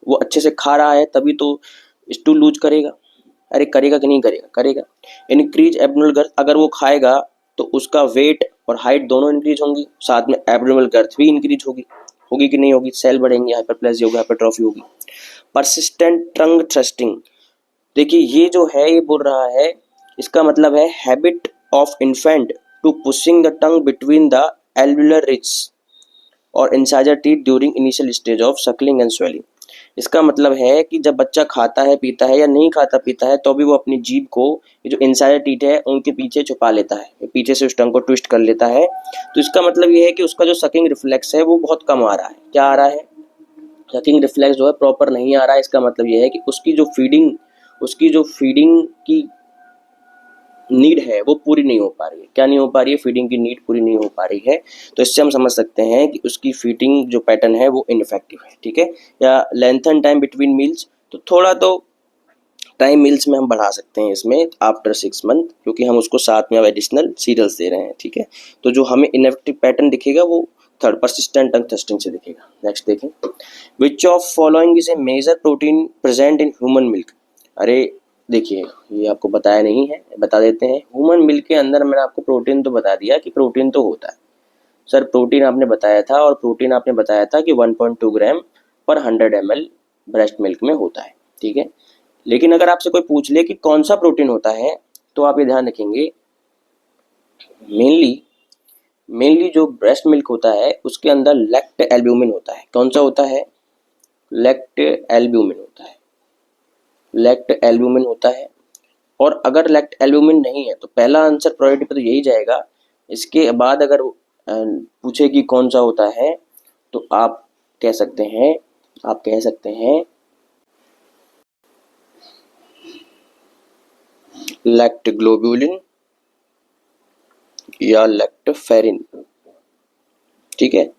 वो अच्छे से खा रहा है तभी तो स्टूल लूज करेगा। अरे करेगा कि नहीं करेगा? करेगा। इंक्रीज एब्डोमिनल गर्थ, अगर वो खाएगा तो उसका वेट और हाइट दोनों इंक्रीज होंगी, साथ में एब्डोमिनल गर्थ भी इंक्रीज होगी कि नहीं होगी? सेल बढ़ेंगे, हाइपरप्लेजिया होगी, हाइपरट्रॉफी होगी। परसिस्टेंट टंग थ्रस्टिंग, देखिए ये जो है ये बोल रहा है, इसका मतलब है habit of infant to pushing the tongue between the alveolar ridge और incisor teeth during initial stage of suckling and swelling. इसका मतलब है कि जब बच्चा खाता है पीता है या नहीं खाता पीता है तो भी वो अपनी जीभ को, ये जो इंसाइडर टीथ है उनके पीछे छुपा लेता है, पीछे से उस टंग को ट्विस्ट कर लेता है। तो इसका मतलब ये है कि उसका जो सकिंग रिफ्लेक्स है वो बहुत कम आ रहा है। क्या आ रहा है? सकिंग रिफ्लेक्स जो है प्रॉपर नहीं आ रहा है। इसका मतलब ये है कि उसकी जो फीडिंग की नीड है वो पूरी नहीं हो पा रही है। क्या नहीं हो पा रही है? फीडिंग की नीड पूरी नहीं हो पा रही है। तो इससे हम समझ सकते हैं कि उसकी फीडिंग जो पैटर्न है वो इनफेक्टिव है। ठीक है, या लेंथन टाइम बिटवीन मील्स, तो थोड़ा तो टाइम मील्स में हम बढ़ा सकते हैं इसमें आफ्टर 6 मंथ, क्योंकि हम उसको साथ में अब एडिशनल सीरियल्स दे रहे हैं। ठीक है, तो जो हमें इनफेक्टिव पैटर्न दिखेगा वो थर्ड परसिस्टेंट टंग थ्रस्टिंग से दिखेगा। नेक्स्ट देखें, which of following is a major protein present in human milk. अरे देखिए, ये आपको बताया नहीं है, बता देते हैं। ह्यूमन मिल्क के अंदर मैंने आपको प्रोटीन तो बता दिया कि प्रोटीन तो होता है। सर प्रोटीन आपने बताया था, और प्रोटीन आपने बताया था कि 1.2 ग्राम पर 100 ml ब्रेस्ट मिल्क में होता है। ठीक है, लेकिन अगर आपसे कोई पूछ ले कि कौन सा प्रोटीन होता है तो आप ये ध्यान रखेंगे, मेनली जो ब्रेस्ट मिल्क होता है उसके अंदर लैक्ट एल्ब्यूमिन होता है। कौन सा होता है? लैक्ट एल्ब्यूमिन होता है। लैक्ट एल्ब्यूमिन होता है। और अगर लैक्ट एल्ब्यूमिन नहीं है तो पहला आंसर प्रायोरिटी पे तो यही जाएगा। इसके बाद अगर पूछे कि कौन सा होता है तो आप कह सकते हैं लैक्ट ग्लोब्यूलिन या लैक्टोफेरिन। ठीक है,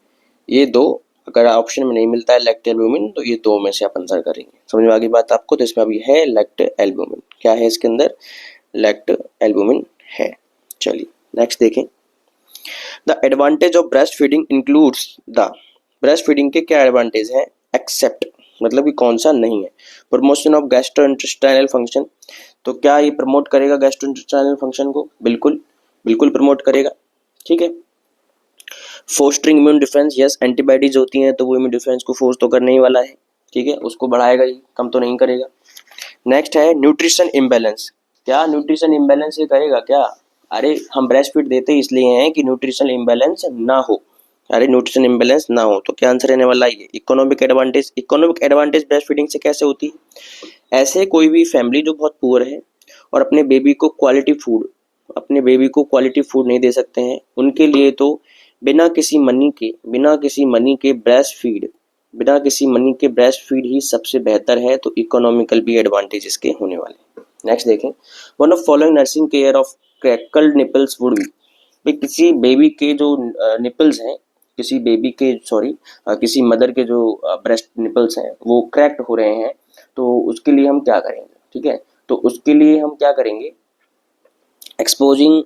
ये दो अगर ऑप्शन में नहीं मिलता है लैक्ट एल्ब्यूमिन तो ये दो में से आप आंसर करेंगे। समझ में आ गई बात आपको? तो इसमें अभी है लैक्ट एल्ब्यूमिन। क्या है इसके अंदर? लैक्ट एल्ब्यूमिन है। चलिए नेक्स्ट देखें, the advantage of breast feeding includes the, breast feeding के क्या एडवांटेज हैं? एक्सेप्ट, मतलब कि कौन सा नहीं है। प्रमोशन ऑफ गैस्ट्रोइंटेस्टाइनल फंक्शन, तो क्या ये प्रमोट करेगा गैस्ट्रोइंटेस्टाइनल फंक्शन को? बिल्कुल प्रमोट करेगा। ठीक है, fostering immune defence, yes antibodies होती हैं तो वो इम्यून डिफेंस को फोर्स तो करने ही वाला है। ठीक है, उसको बढ़ाएगा ही, कम तो नहीं करेगा। नेक्स्ट है न्यूट्रिशन इम्बैलेंस, क्या न्यूट्रिशन इम्बैलेंस ये करेगा क्या? अरे हम ब्रेस्ट फीड देते ही इसलिए हैं कि न्यूट्रिशन इम्बैलेंस ना हो। अरे न्यूट्रिशन इम्बैलेंस ना हो तो क्या आंसर रहने वाला है? इकोनॉमिक एडवांटेज ब्रेस्ट फीडिंग से कैसे होती है? ऐसे कोई भी फैमिली जो बहुत पुअर है और अपने बेबी को क्वालिटी फूड अपने बेबी को क्वालिटी फूड नहीं दे सकते हैं, उनके लिए तो बिना किसी मनी के ब्रेस्ट फीड ही सबसे बेहतर है। तो इकोनॉमिकल भी एडवांटेज इसके होने वाले हैं। नेक्स्ट देखें, one of following nursing care of cracked nipples would be, भाई किसी बेबी के जो निपल्स हैं, किसी मदर के जो ब्रेस्ट निपल्स हैं वो क्रैक्ड हो रहे हैं, तो उसके लिए हम क्या करेंगे, ठीक है। तो उसके लिए हम क्या करेंगे, exposing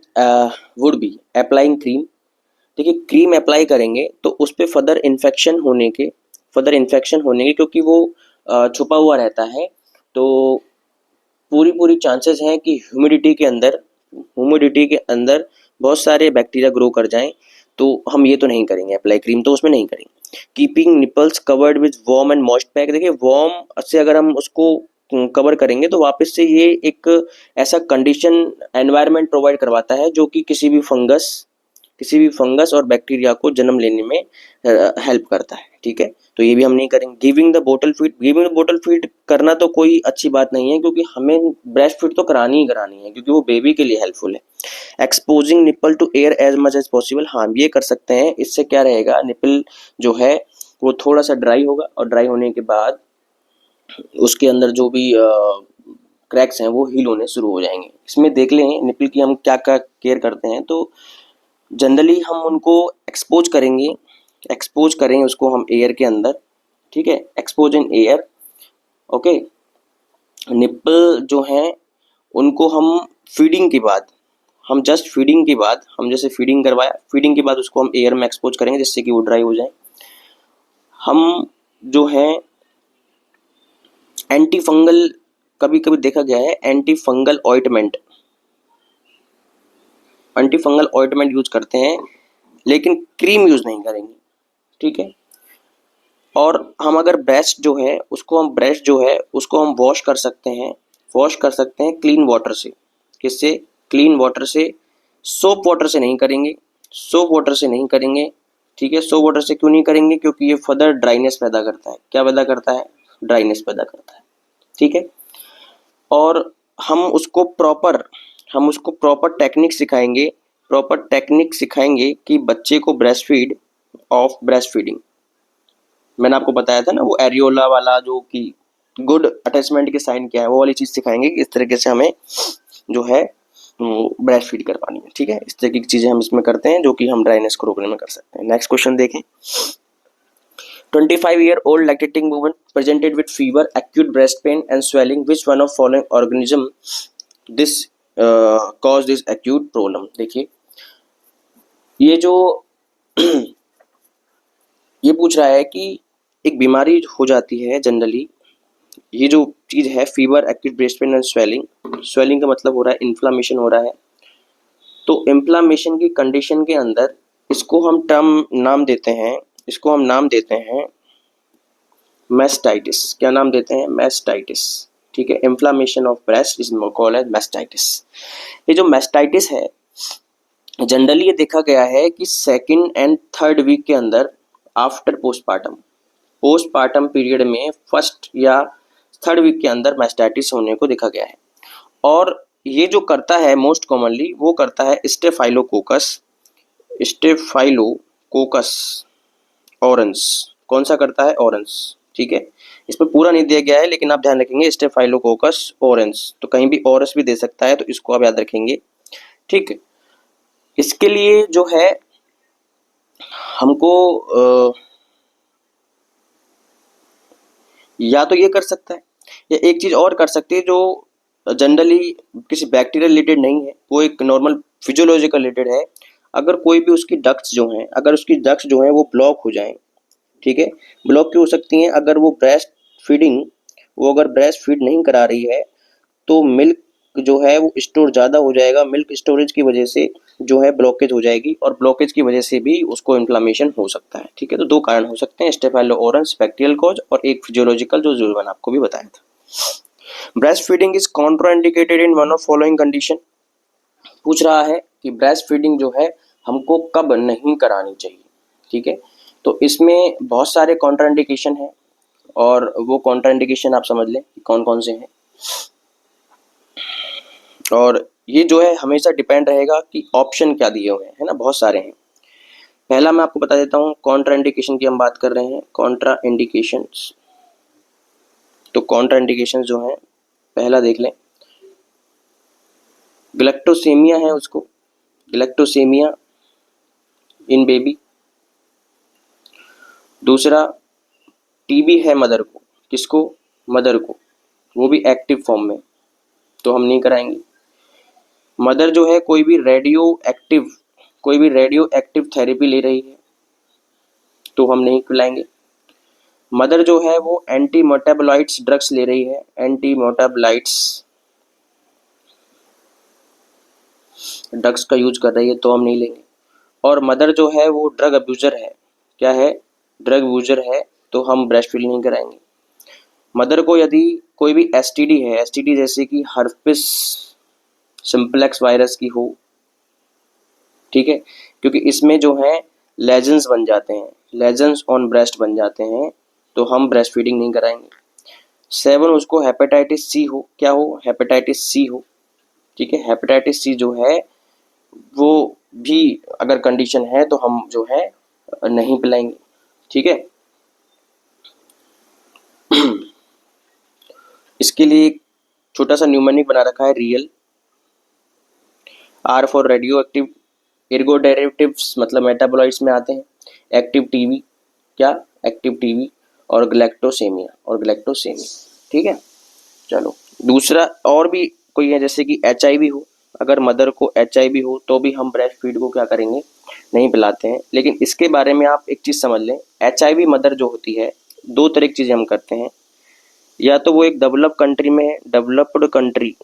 would be applying cream. देखिए क्रीम अप्लाई करेंगे तो उस पर फर्दर इन्फेक्शन होने के क्योंकि वो छुपा हुआ रहता है, तो पूरी चांसेस हैं कि ह्यूमिडिटी के अंदर बहुत सारे बैक्टीरिया ग्रो कर जाएं। तो हम ये तो नहीं करेंगे, अप्लाई क्रीम तो उसमें नहीं करेंगे। Keeping nipples covered with warm and moist pack, देखिए वार्म से अगर हम उसको कवर करेंगे तो वापस से ये एक ऐसा कंडीशन एनवायरनमेंट प्रोवाइड करवाता है जो कि किसी भी फंगस और बैक्टीरिया को जन्म लेने में हेल्प करता है, ठीक है। तो ये भी हम नहीं करेंगे। गिविंग द बोतल फीड करना तो कोई अच्छी बात नहीं है, क्योंकि हमें ब्रेस्ट फीड तो करानी ही करानी है, क्योंकि वो बेबी के लिए हेल्पफुल है। Exposing nipple to air as much as possible, हाँ ये कर सकते हैं। इससे क्या रहेगा, निपल जो है वो थोड़ा सा ड्राई होगा, और ड्राई होने के बाद उसके अंदर जो भी क्रैक्स हैं वो हील होने शुरू हो जाएंगे। इसमें देख लें निपल की हम क्या क्या केयर करते हैं। तो जनरली हम उनको एक्सपोज करेंगे उसको हम एयर के अंदर, ठीक है, expose in air, okay. Nipple जो हैं उनको हम फीडिंग के बाद, हम जैसे फीडिंग करवाया, फीडिंग के बाद उसको हम एयर में एक्सपोज करेंगे जिससे कि वो ड्राई हो जाए। हम जो है एंटी फंगल, कभी कभी देखा गया है एंटी फंगल ऑइंटमेंट यूज करते हैं, लेकिन क्रीम यूज नहीं करेंगे, ठीक है। और हम अगर ब्रेस्ट जो है उसको हम वॉश कर सकते हैं क्लीन वाटर से। किससे? क्लीन वाटर से, सोप वाटर से नहीं करेंगे, ठीक है। सोप वाटर से क्यों नहीं करेंगे? क्योंकि ये फर्दर ड्राइनेस पैदा करता है। क्या पैदा करता है? ड्राइनेस पैदा करता है, ठीक है। और हम उसको प्रॉपर टेक्निक सिखाएंगे कि बच्चे को ब्रेस्ट फीडिंग, मैंने आपको बताया था ना वो एरियोला वाला, जो कि गुड अटैचमेंट के साइन क्या है, वो वाली चीज सिखाएंगे कि इस तरीके से हमें जो है ब्रेस्ट फीड करवानी है, ठीक है। इस तरीके की चीजें हम इसमें करते हैं जो कि हम ड्राइनेस को रोकने में कर सकते हैं। नेक्स्ट क्वेश्चन देखें, 25-year-old lactating woman presented with fever, acute breast pain and swelling. Which one of following organism this caused this acute problem? देखिए ये जो ये पूछ रहा है कि एक बीमारी हो जाती है जनरली, ये जो चीज है fever, acute breast pain and swelling का मतलब हो रहा है इन्फ्लामेशन हो रहा है। तो इन्फ्लामेशन की कंडीशन के अंदर इसको हम नाम देते हैं मैस्टाइटिस। क्या नाम देते हैं? मैस्टाइटिस, ठीक है। Inflammation of breast is called as mastitis. ये जो मैस्टाइटिस है जनरली ये देखा गया है कि 2nd and 3rd वीक के अंदर आफ्टर पोस्टपार्टम पीरियड में 1st या 3rd वीक के अंदर मैस्टाइटिस होने को देखा गया है। और ये जो करता है मोस्ट कॉमनली वो करता है स्टेफाइलोकोकस ऑरेंस। कौन सा करता है? ऑरेंस, ठीक है। इसमें पूरा नहीं दिया गया है, लेकिन आप ध्यान रखेंगे स्टेफाइलोकोकस ऑरेंस, तो कहीं भी ऑरस भी दे सकता है, तो इसको आप याद रखेंगे, ठीक है। इसके लिए जो है हमको या तो ये कर सकता है, या एक चीज और कर सकते हैं जो जनरली किसी बैक्टीरियल रिलेटेड नहीं है, वो एक नॉर्मल फिजियोलॉजिकल रिलेटेड है। अगर कोई भी उसकी डक्ट्स जो हैं वो ब्लॉक हो जाएं, ठीक है। ब्लॉक क्यों हो सकती हैं? अगर वो ब्रेस्ट फीड नहीं करा रही है तो मिल्क जो है वो स्टोर ज़्यादा हो जाएगा, मिल्क स्टोरेज की वजह से जो है ब्लॉकेज हो जाएगी, और ब्लॉकेज की वजह से भी उसको इन्फ्लामेशन हो सकता है, ठीक है। तो 2 कारण हो सकते हैं, स्टेफाइलो ऑरेंस बैक्टीरियल कॉज, और एक फिजियोलॉजिकल जो मैंने आपको भी बताया था। Breast feeding is contraindicated in one of following condition. पूछ रहा है कि ब्रेस्ट फीडिंग जो है हमको कब नहीं करानी चाहिए, ठीक है। तो इसमें बहुत सारे कॉन्ट्राइंडिकेशन हैं, और वो कॉन्ट्राइंडिकेशन आप समझ लें कौन कौन से हैं। और ये जो है हमेशा डिपेंड रहेगा कि ऑप्शन क्या दिए हुए हैं, है ना, बहुत सारे हैं। पहला मैं आपको बता देता हूँ, कॉन्ट्रा इंडिकेशन की हम बात कर रहे हैं, कॉन्ट्रा इंडिकेशंस। तो कॉन्ट्रा इंडिकेशन जो है, पहला देख लें, गैलेक्टोसेमिया है उसको, गैलेक्टोसेमिया इन बेबी। दूसरा, टीबी है मदर को, किसको, मदर को, वो भी एक्टिव फॉर्म में, तो हम नहीं कराएंगे। मदर जो है कोई भी रेडियो एक्टिव थेरेपी ले रही है तो हम नहीं पिलाएंगे। मदर जो है वो एंटी मेटाबोलाइट्स ड्रग्स ले रही है, एंटी मेटाबोलाइट्स ड्रग्स का यूज कर रही है तो हम नहीं लेंगे। और मदर जो है वो ड्रग अब्यूजर है, क्या है, ड्रग अब्यूजर है, तो हम ब्रेस्ट फीड नहीं कराएंगे। मदर को यदि कोई भी एसटीडी है, एसटीडी जैसे कि हर्पिस सिंप्लेक्स वायरस की हो, ठीक है, क्योंकि इसमें जो है लेजेंस बन जाते हैं, लेजेंस ऑन ब्रेस्ट बन जाते हैं, तो हम ब्रेस्ट फीडिंग नहीं कराएंगे। 7, उसको हेपेटाइटिस सी हो, क्या हो, हेपेटाइटिस सी हो, ठीक है, हेपेटाइटिस सी जो है वो भी अगर कंडीशन है तो हम जो है नहीं पिलाएंगे, ठीक है। इसके लिए एक छोटा सा न्यूमेरिक बना रखा है, real, R for radioactive, ergot derivatives मतलब मेटाबोलाइट्स में आते हैं, एक्टिव टीबी, क्या, एक्टिव टीबी, और ग्लैक्टोसेमिया, ठीक है। चलो, दूसरा और भी कोई है, जैसे कि एचआईवी हो, अगर मदर को एचआईवी हो तो भी हम ब्रेस्ट फीड को क्या करेंगे, नहीं पिलाते हैं। लेकिन इसके बारे में आप एक चीज़ समझ लें, एचआईवी मदर जो होती है, दो तरह की चीज़ें हम करते हैं, या तो वो एक डेवलप्ड कंट्री में है, डेवलप्ड कंट्री,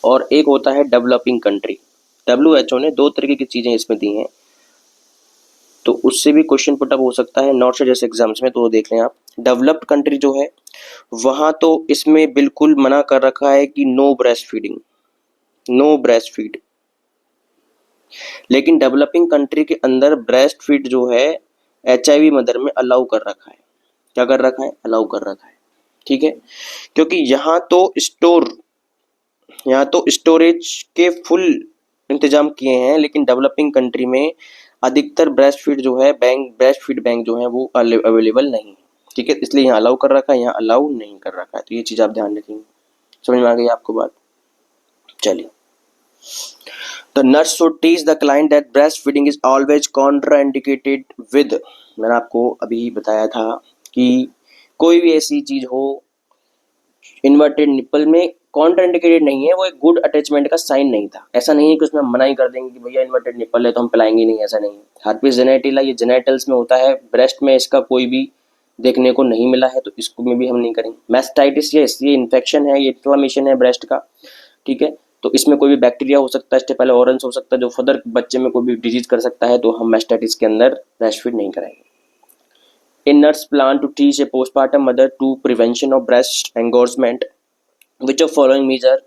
और एक होता है डेवलपिंग कंट्री। WHO ने दो तरीके की चीज़ें इसमें दी हैं, तो उससे भी क्वेश्चन पुटअप हो सकता है नॉट से जैसे एग्जाम्स में, तो वो देख लें आप। डेवलप्ड कंट्री जो है वहाँ तो इसमें बिल्कुल मना कर रखा है कि no breast feeding, no breast feed. लेकिन डेवलपिंग कंट्री के अंदर ब्रेस्ट फीड जो है एचआईवी मदर में अलाउ कर रखा है, क्या कर रखा है, अलाउ कर रखा है, ठीक है। क्योंकि यहाँ तो स्टोरेज के फुल इंतजाम किए हैं, लेकिन डेवलपिंग कंट्री में अधिकतर ब्रेस्ट फीड जो है ब्रेस्ट फीड बैंक जो है वो अवेलेबल नहीं है, ठीक है, इसलिए यहाँ अलाउ कर रखा है, यहाँ अलाउ नहीं कर रखा है, तो ये चीज़ आप ध्यान रखेंगे। समझ में आ गई आपको बात, चलिए। The nurse should teach the client that breastfeeding is always contraindicated with, मैंने आपको अभी बताया था कि कोई भी ऐसी चीज हो इन्वर्टेड निप्पल में कॉन्ट्राइंडिकेटेड नहीं है, वो एक गुड अटैचमेंट का साइन नहीं था। ऐसा नहीं है कि उसमें हम मना ही कर देंगे कि भैया इन्वर्टेड निप्पल है तो हम पिलाएंगे नहीं, ऐसा नहीं है। हर्पिस जेनेटिला ये जेनेटल्स में होता है, ब्रेस्ट में इसका कोई भी देखने को नहीं मिला है, तो इसको में भी हम नहीं करेंगे। मैस्टाइटिस ये इन्फेक्शन है, ये इन्फ्लामेशन है ब्रेस्ट का, ठीक है, तो इसमें कोई भी बैक्टीरिया हो सकता है, इससे पहले ऑरेंज हो सकता है जो फर्दर बच्चे में कोई भी डिजीज कर सकता है, तो हम मैस्टाइटिस के अंदर ब्रेस्ट फीड नहीं कराएंगे। A nurse plan to teach a postpartum mother to prevention of breast engorgement. Which of following measure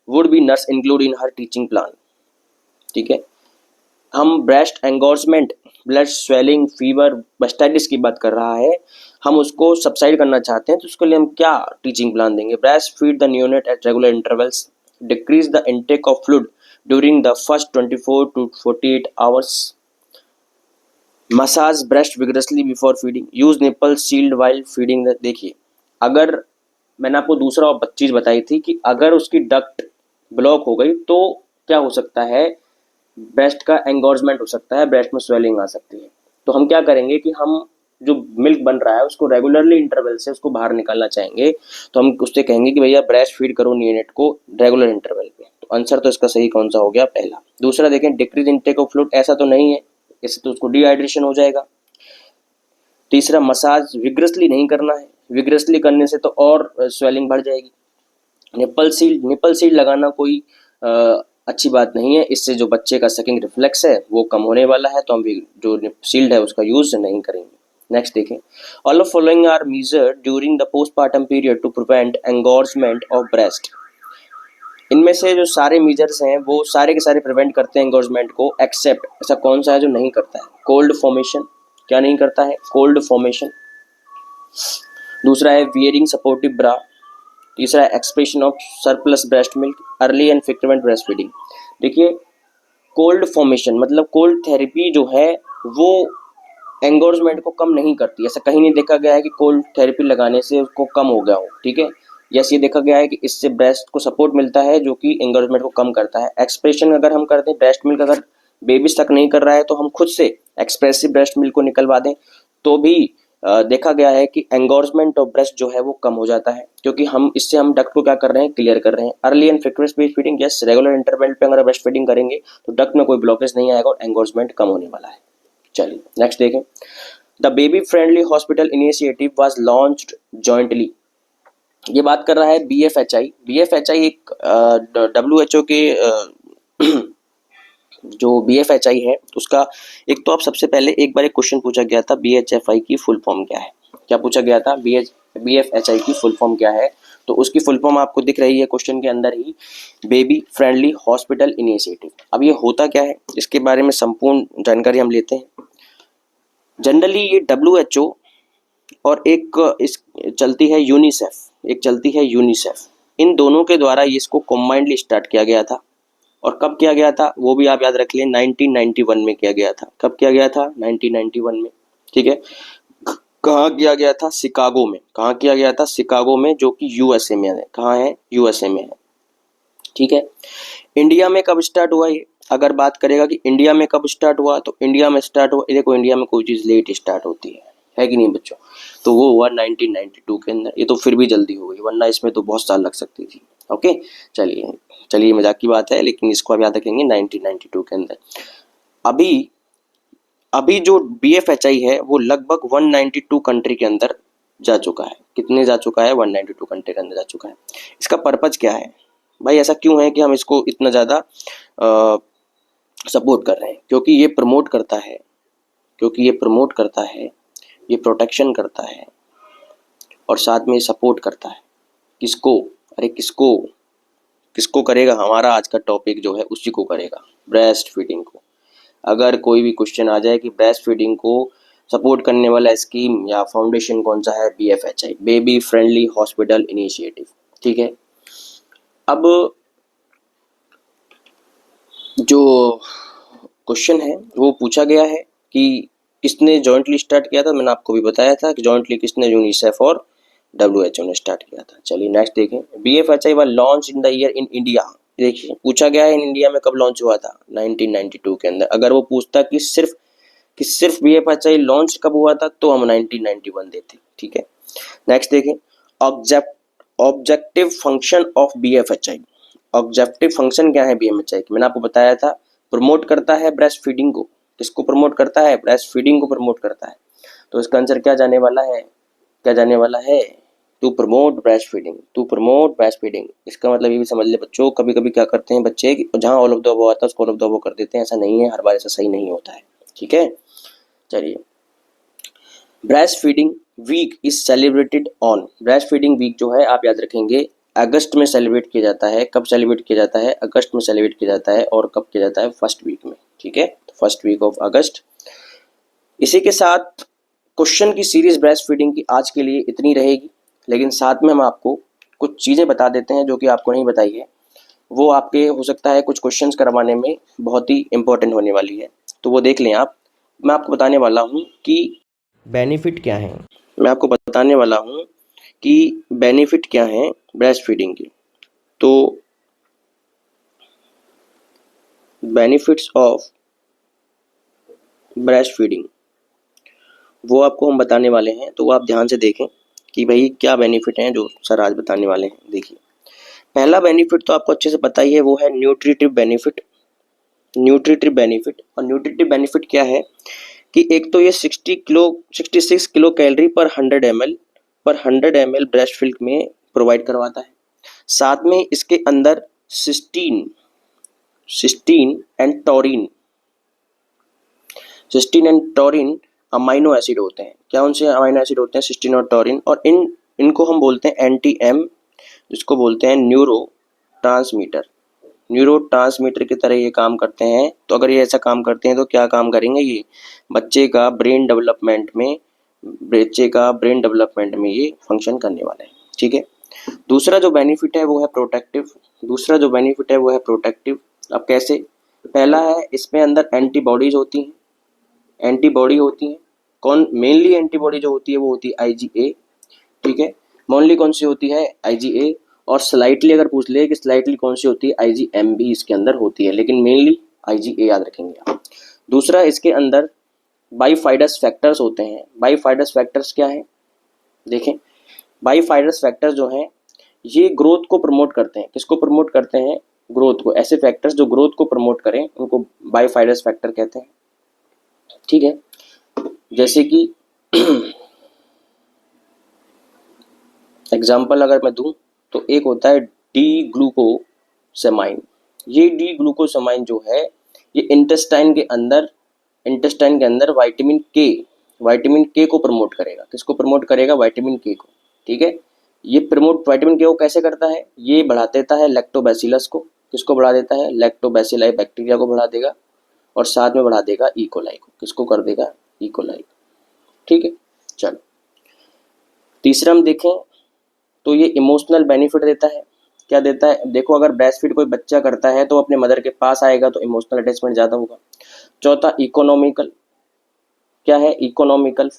would be nurse include in her teaching plan? ठीक है, हम breast एंगोर्जमेंट, blood swelling, fever, mastitis की बात कर रहा है, हम उसको सबसाइड करना चाहते हैं, तो उसके लिए हम क्या टीचिंग प्लान देंगे? Breast feed the neonate at regular intervals, decrease the intake of fluid during the first 24 to 48 hours, massage breast vigorously before feeding, use nipple shield while feeding. देखिए, अगर मैंने आपको दूसरा चीज बताई थी कि अगर उसकी डक्ट ब्लॉक हो गई तो क्या हो सकता है, ब्रेस्ट का एंगोर्जमेंट हो सकता है, ब्रेस्ट में स्वेलिंग आ सकती है। तो हम क्या करेंगे कि हम जो मिल्क बन रहा है उसको रेगुलरली इंटरवल से उसको बाहर निकालना चाहेंगे, तो हम उससे कहेंगे कि भैया ब्रेस्ट फीड करो न्यूनेट को रेगुलर इंटरवल पे। तो आंसर तो इसका सही कौन सा हो गया, पहला। दूसरा देखें, डिक्रीज इंटेक ऑफ फ्लूइड, ऐसा तो नहीं है, इससे तो उसको डिहाइड्रेशन हो जाएगा। तीसरा, मसाज विग्रसली नहीं करना है, विग्रसली करने से तो और स्वेलिंग बढ़ जाएगी। निपल सील लगाना कोई अच्छी बात नहीं है, इससे जो बच्चे का सकिंग रिफ्लेक्स है वो कम होने वाला है, तो हम जो सील्ड है उसका यूज नहीं करेंगे। नेक्स्ट देखें, all of following are measured during the postpartum period to prevent engorgement of breast. इनमें से जो सारे मेजर्स हैं वो सारे के सारे प्रिवेंट करते हैं एंगोर्जमेंट को, एक्सेप्ट ऐसा कौन सा है जो नहीं करता है? कोल्ड फॉर्मेशन, क्या नहीं करता है? Cold formation. दूसरा है वियरिंग सपोर्टिव ब्रा। तीसरा है expression of surplus breast milk. Early and frequent breast feeding. देखिए कोल्ड फॉर्मेशन मतलब कोल्ड थेरेपी जो है वो एंगोर्जमेंट को कम नहीं करती। ऐसा कहीं नहीं देखा गया है कि कोल्ड थेरेपी लगाने से उसको कम हो गया हो, ठीक है। यस, ये देखा गया है कि इससे ब्रेस्ट को सपोर्ट मिलता है जो कि एंगोर्जमेंट को कम करता है। एक्सप्रेशन अगर हम करते हैं, ब्रेस्ट मिल्क अगर बेबीज तक नहीं कर रहा है तो हम खुद से एक्सप्रेसिव ब्रेस्ट मिल्क को निकलवा दें तो भी देखा गया है कि एंगोर्जमेंट ऑफ ब्रेस्ट जो है वो कम हो जाता है, क्योंकि हम डक्ट को क्या कर रहे हैं, क्लियर कर रहे हैं। Early and frequent breast feeding, yes, regular interval पे अगर ब्रेस्ट फीडिंग करेंगे तो डक्ट में कोई ब्लॉकेज नहीं आएगा और एंगोर्जमेंट कम होने वाला है। चलिए नेक्स्ट देखें। The baby friendly hospital initiative was launched jointly. ये बात कर रहा है बीएफएचआई। बीएफएचआई एक डब्ल्यूएचओ के जो बीएफएचआई है उसका एक तो आप सबसे पहले एक बार एक क्वेश्चन पूछा गया था, बीएचएफआई की फुल फॉर्म क्या है। क्या पूछा गया था, बीएफएचआई की फुल फॉर्म क्या है। तो उसकी फुल फॉर्म आपको दिख रही है क्वेश्चन के अंदर ही, बेबी फ्रेंडली हॉस्पिटल इनिशिएटिव। अब ये होता क्या है इसके बारे में संपूर्ण जानकारी हम लेते हैं। जनरली ये डब्ल्यूएचओ और एक इस चलती है यूनिसेफ, एक चलती है यूनिसेफ, इन दोनों के द्वारा इसको कॉम्बाइंडली स्टार्ट किया गया था। और कब किया गया था वो भी आप याद रख लें, 1991 में किया गया था। कब किया गया था, 1991 में, ठीक है। कहाँ किया गया था, शिकागो में। कहाँ किया गया था, शिकागो में, जो कि यूएसए में है। कहाँ है, यूएसए में है, ठीक है। इंडिया में कब स्टार्ट हुआ ये, अगर बात करेगा कि इंडिया में कब स्टार्ट हुआ, तो इंडिया में स्टार्ट हुआ, देखो इंडिया में कोई चीज़ लेट स्टार्ट होती है कि नहीं बच्चों, तो वो हुआ 1992 के अंदर। ये तो फिर भी जल्दी हो गई, वरना इसमें तो बहुत साल लग सकती थी। ओके, चलिए मजाक की बात है, लेकिन इसको आप याद रखेंगे 1992 के अंदर। अभी जो बीएफएचआई है वो लगभग 192 कंट्री के अंदर जा चुका है। कितने जा चुका है, 192 कंट्री के अंदर जा चुका है। इसका पर्पज क्या है भाई, ऐसा क्यों है कि हम इसको इतना ज़्यादा सपोर्ट कर रहे हैं, क्योंकि ये प्रमोट करता है, ये प्रोटेक्शन करता है और साथ में सपोर्ट करता है। किसको, अरे किसको करेगा, हमारा आज का टॉपिक जो है उसी को करेगा, ब्रेस्ट फीडिंग को। अगर कोई भी क्वेश्चन आ जाए कि ब्रेस्ट फीडिंग को सपोर्ट करने वाला स्कीम या फाउंडेशन कौन सा है, बीएफएचआई, बेबी फ्रेंडली हॉस्पिटल इनिशिएटिव, ठीक है। अब जो क्वेश्चन है वो पूछा गया है कि किसने जॉइंटली स्टार्ट किया था। मैंने आपको भी बताया था कि जॉइंटली किसने, यूनिसेफ और डब्ल्यूएचओ ने स्टार्ट किया था। चलिए नेक्स्ट देखें। BFHI was launch in the year in India. देखिए पूछा गया है इन इंडिया में कब लॉन्च हुआ था, 1992 के अंदर। अगर वो पूछता कि सिर्फ बीएफएचआई लॉन्च कब हुआ था तो हम 1991 देते, ठीक है। नेक्स्ट देखें। Objective function of BFHI. Objective function क्या है बीएफएचआई की, मैंने आपको बताया था, प्रमोट करता है ब्रेस्ट फीडिंग को। किसको प्रमोट करता है, ब्रेस्ट फीडिंग को प्रमोट करता है। तो इसका आंसर क्या जाने वाला है, टू प्रमोट ब्रेस्ट फीडिंग। इसका मतलब ये भी समझ ले बच्चों, कभी कभी क्या करते हैं बच्चे, जहाँ ऑल ऑफ द अबव आता है उसको ऑल ऑफ द अबव कर देते हैं। ऐसा नहीं है, हर बार ऐसा सही नहीं होता है, ठीक है। चलिए, breast feeding week is celebrated on. Breast feeding week जो है आप याद रखेंगे अगस्त में सेलिब्रेट किया जाता है। कब सेलिब्रेट किया जाता है, अगस्त में सेलिब्रेट किया जाता है। और कब किया जाता है, फर्स्ट वीक में, ठीक है, फर्स्ट वीक ऑफ अगस्त। इसी के साथ क्वेश्चन की सीरीज ब्रेस्ट फीडिंग की आज के लिए इतनी रहेगी, लेकिन साथ में हम आपको कुछ चीज़ें बता देते हैं जो कि आपको नहीं बताई है। वो आपके हो सकता है कुछ क्वेश्चंस करवाने में बहुत ही इंपॉर्टेंट होने वाली है, तो वो देख लें आप। मैं आपको बताने वाला हूँ कि बेनिफिट क्या है, बेनिफिट क्या है ब्रेस्ट फीडिंग की। तो बेनिफिट्स ऑफ ब्रेस्ट फीडिंग वो आपको हम बताने वाले हैं, तो वो आप ध्यान से देखें कि भाई क्या बेनिफिट हैं जो सर आज बताने वाले हैं। देखिए, पहला बेनिफिट तो आपको अच्छे से पता ही है, वो है न्यूट्रिटिव बेनिफिट। और न्यूट्रिटिव बेनिफिट क्या है कि एक तो ये 66 किलो कैलोरी पर 100 ml ब्रेस्ट मिल्क में प्रोवाइड करवाता है। साथ में इसके अंदर cysteine and taurine amino acid होते हैं। क्या उनसे अमाइनो एसिड होते हैं, सिस्टीन और टॉरिन। और इनको हम बोलते हैं एंटी-एम, जिसको बोलते हैं न्यूरोट्रांसमीटर की तरह ये काम करते हैं। तो अगर ये ऐसा काम करते हैं तो क्या काम करेंगे, ये बच्चे का ब्रेन डेवलपमेंट में ये फंक्शन करने वाले हैं, ठीक है। दूसरा जो बेनिफिट है वो है प्रोटेक्टिव। दूसरा जो बेनिफिट है वो है प्रोटेक्टिव। अब कैसे? पहला है इसमें अंदर एंटीबॉडीज होती हैं, एंटीबॉडी होती हैं। कौन? मेनली एंटीबॉडी जो होती है वो होती है आईजीए, ठीक है। मोनली कौन सी होती है? आईजीए। और स्लाइटली अगर पूछ ले कि स्लाइटली कौन सी होती है, आईजीएम भी इसके अंदर होती है, लेकिन मेनली आईजीए याद रखेंगे आप। दूसरा, इसके अंदर बाइफाइडस फैक्टर्स होते हैं। बाइफाइडस फैक्टर्स क्या है? देखें, बाइफाइडस फैक्टर्स जो हैं ये ग्रोथ को प्रमोट करते हैं। किसको प्रमोट करते हैं? ग्रोथ को। ऐसे फैक्टर्स जो ग्रोथ को प्रमोट करें उनको बाइफाइडस फैक्टर कहते हैं, ठीक है। जैसे कि एग्जाम्पल अगर मैं दूं तो एक होता है डी ग्लूकोसेमाइन। ये डी ग्लूकोसेमाइन जो है ये इंटेस्टाइन के अंदर विटामिन के को प्रमोट करेगा। किसको प्रमोट करेगा? विटामिन के को, ठीक है। ये प्रमोट विटामिन के को कैसे करता है? ये बढ़ा देता है लैक्टोबैसिलस को। किसको बढ़ा देता है? लैक्टोबैसिलाई बैक्टीरिया को बढ़ा देगा, और साथ में बढ़ा देगा इकोलाई को। किसको कर देगा? इकोलाई, ठीक है। चलो, तीसरा हम देखें तो ये इमोशनल बेनिफिट देता है। क्या देता है? देखो, अगर ब्रेस्ट फीड कोई बच्चा करता है तो अपने मदर के पास आएगा तो इमोशनल अटैचमेंट ज़्यादा होगा। चौथा, इकोनॉमिकल। क्या है? Economical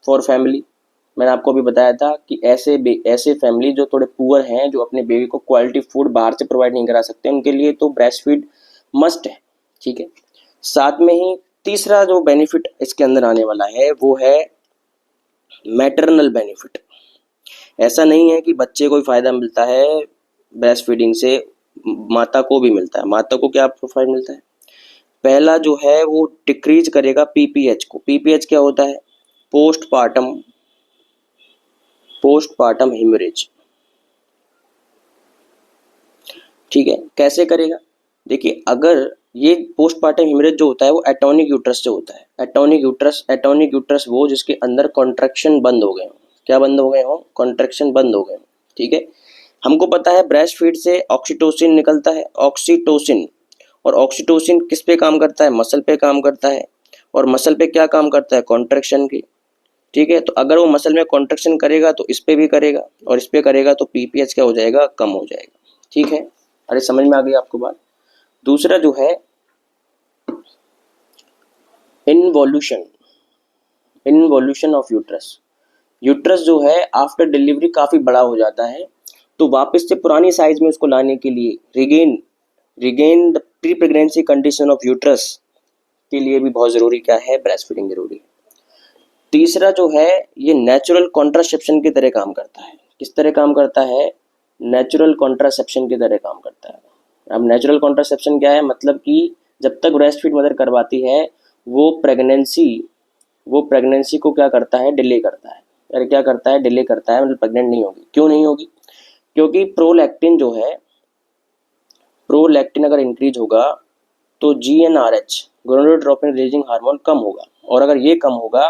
for family. मैंने आपको अभी बताया था कि ऐसे फैमिली जो थोड़े पुअर हैं, जो अपने बेबी को क्वालिटी फूड बाहर से प्रोवाइड नहीं करा सकते, उनके लिए तो ब्रेस्ट फीड मस्ट है, ठीक है। साथ में ही तीसरा जो बेनिफिट इसके अंदर आने वाला है वो है मैटरनल बेनिफिट। ऐसा नहीं है कि बच्चे को ही फायदा मिलता है ब्रेस्ट फीडिंग से, माता को भी मिलता है। माता को क्या प्रोफाइल मिलता है? पहला जो है वो डिक्रीज करेगा पीपीएच को। पीपीएच क्या होता है? पोस्टपार्टम हेमरेज, ठीक है। कैसे करेगा? देखिए, अगर ये पोस्टपार्टम हेमरेज जो होता है वो एटॉनिक यूट्रस से होता है। एटॉनिक यूट्रस वो जिसके अंदर कॉन्ट्रैक्शन बंद हो गए हो। क्या बंद हो गए हो? कॉन्ट्रैक्शन बंद हो गए हो, ठीक है। हमको पता है ब्रेस्ट फीड से ऑक्सीटोसिन निकलता है, ऑक्सीटोसिन। और ऑक्सीटोसिन किस पे काम करता है? मसल पे काम करता है। और मसल पे क्या काम करता है? कॉन्ट्रैक्शन की, ठीक है। तो अगर वो मसल में कॉन्ट्रैक्शन करेगा तो इस पे भी करेगा, और इस पे करेगा तो पीपीएच क्या हो जाएगा? कम हो जाएगा, ठीक है। अरे समझ में आ गई आपको बात? दूसरा जो है इनवॉल्यूशन ऑफ यूट्रस। यूट्रस जो है आफ्टर डिलीवरी काफी बड़ा हो जाता है, तो वापस से पुरानी साइज में उसको लाने के लिए regain the pre pregnancy condition of uterus के लिए भी बहुत जरूरी क्या है? ब्रेस्ट फीडिंग जरूरी है। तीसरा जो है ये नेचुरल कॉन्ट्रासेप्शन की तरह काम करता है। किस तरह काम करता है? नेचुरल कॉन्ट्रासेप्शन की तरह काम करता है। अब नेचुरल कॉन्ट्रासेप्शन क्या है? मतलब कि जब तक ब्रेस्ट फीड मदर करवाती है वो प्रेगनेंसी को क्या करता है? डिले करता है। अरे क्या करता है? डिले करता है, मतलब प्रेग्नेंट नहीं होगी। क्यों नहीं होगी? क्योंकि प्रोलैक्टिन अगर इंक्रीज होगा तो जीएनआरएच, गोनाडोट्रोपिन रिलीजिंग हार्मोन, कम होगा। और अगर ये कम होगा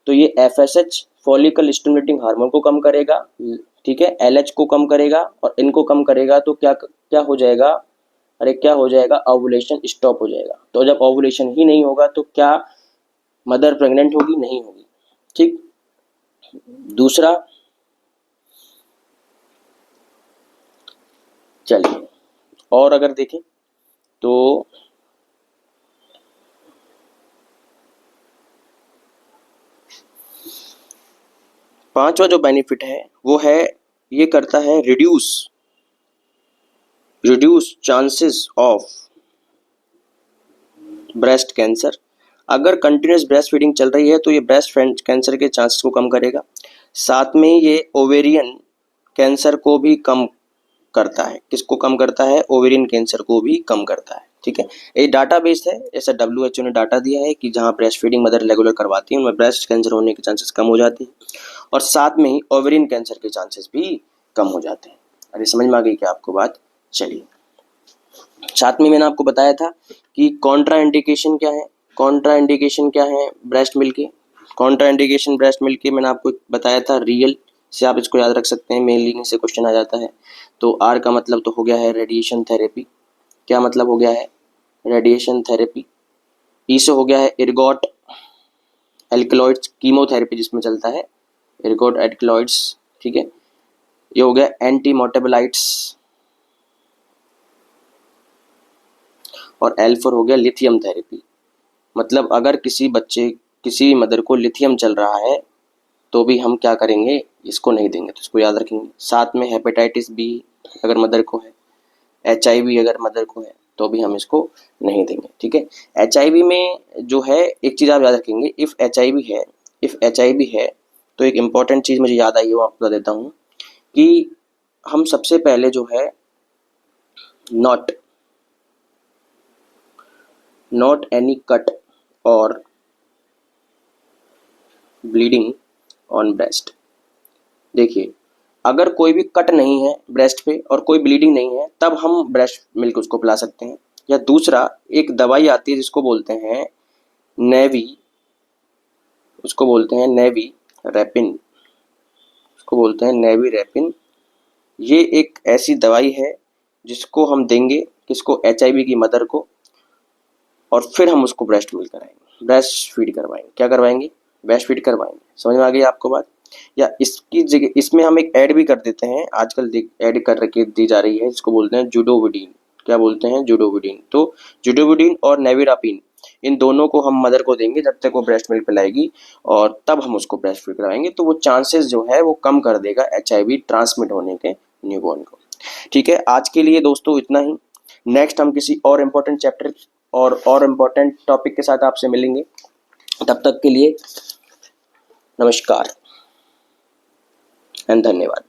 तो ये एफएसएच, फॉलिकल स्टिमुलेटिंग हार्मोन को कम करेगा, ठीक है। एलएच को कम करेगा, और इनको कम करेगा तो क्या क्या हो जाएगा? अरे क्या हो जाएगा? ओवुलेशन स्टॉप हो जाएगा। तो जब ओवुलेशन ही नहीं होगा तो क्या मदर प्रेग्नेंट होगी? नहीं होगी, ठीक। दूसरा, चलिए और अगर देखें तो पांचवा जो बेनिफिट है वो है ये करता है reduce chances of breast cancer. अगर कंटिन्यूस ब्रेस्ट फीडिंग चल रही है तो ये ब्रेस्ट कैंसर के चांसेस को कम करेगा। साथ में ये ओवेरियन कैंसर को भी कम करता है। किसको कम करता है? ओवेरियन कैंसर को भी कम करता है, ठीक है। ये डाटा बेस्ड है, जैसे WHO ने डाटा दिया है कि जहाँ ब्रेस्ट फीडिंग मदर रेगुलर करवाती है उनमें ब्रेस्ट कैंसर होने के चांसेस कम हो जाते हैं, और साथ में ही ओवेरियन कैंसर के चांसेस भी कम हो जाते हैं। अरे समझ में आ गई क्या आपको बात? चलिए, साथ में मैंने आपको बताया था कि कॉन्ट्रा इंडिकेशन क्या है ब्रेस्ट मिल्क के। कॉन्ट्रा इंडिकेशन ब्रेस्ट मिल्क के मैंने आपको बताया था, रियल से आप इसको याद रख सकते हैं, मेन लीनिंग से क्वेश्चन आ जाता है। तो आर का मतलब तो हो गया है रेडिएशन थेरेपी। क्या मतलब हो गया है? Radiation therapy. ई से हो गया है इर्गोट एल्कलॉइड्स, कीमोथेरेपी जिसमें चलता है इर्गोट एल्कलॉइड्स, ठीक है। ये हो गया एंटी मेटाबोलाइट्स, और L4 हो गया लिथियम थेरेपी। मतलब अगर किसी मदर को लिथियम चल रहा है तो भी हम क्या करेंगे, इसको नहीं देंगे, तो इसको याद रखेंगे। साथ में हेपेटाइटिस बी अगर मदर को है, HIV अगर मदर को है तो भी हम इसको नहीं देंगे, ठीक है। HIV में जो है एक चीज़ आप याद रखेंगे, इफ़ HIV है तो एक इम्पॉर्टेंट चीज़ मुझे याद आई है, वो आपको बता देता हूँ कि हम सबसे पहले जो है नॉट एनी कट और ब्लीडिंग ऑन ब्रेस्ट। देखिए, अगर कोई भी कट नहीं है ब्रेस्ट पे और कोई ब्लीडिंग नहीं है तब हम ब्रेस्ट मिल्क उसको पिला सकते हैं। या दूसरा, एक दवाई आती है जिसको बोलते हैं नेवी, उसको बोलते हैं नेवी रैपिन, उसको बोलते हैं नेवी रैपिन। ये एक ऐसी दवाई है जिसको हम देंगे किसको, HIV की मदर को, और फिर हम उसको ब्रेस्ट मिल्क कराएंगे, ब्रेस्ट फीड करवाएंगे। क्या करवाएंगे, ब्रेस्ट फीड करवाएंगे। समझ में आ गई आपको बात। या इसकी जगह इसमें हम एक ऐड भी कर देते हैं, आजकल ऐड कर रखी दी जा रही है, जिसको बोलते हैं जुडोविडीन। क्या बोलते हैं, जुडोविडीन। तो जुडोविडीन और नेविरापिन, इन दोनों को हम मदर को देंगे जब तक वो ब्रेस्ट मिल्क पिलाएगी, और तब हम उसको ब्रेस्ट फीड कराएंगे। तो वो चांसेस जो है वो कम कर देगा HIV ट्रांसमिट होने के न्यूबॉर्न को। ठीक है, आज के लिए दोस्तों इतना ही। नेक्स्ट हम किसी और इम्पोर्टेंट चैप्टर और इम्पोर्टेंट टॉपिक के साथ आपसे मिलेंगे। तब तक के लिए नमस्कार एंड धन्यवाद।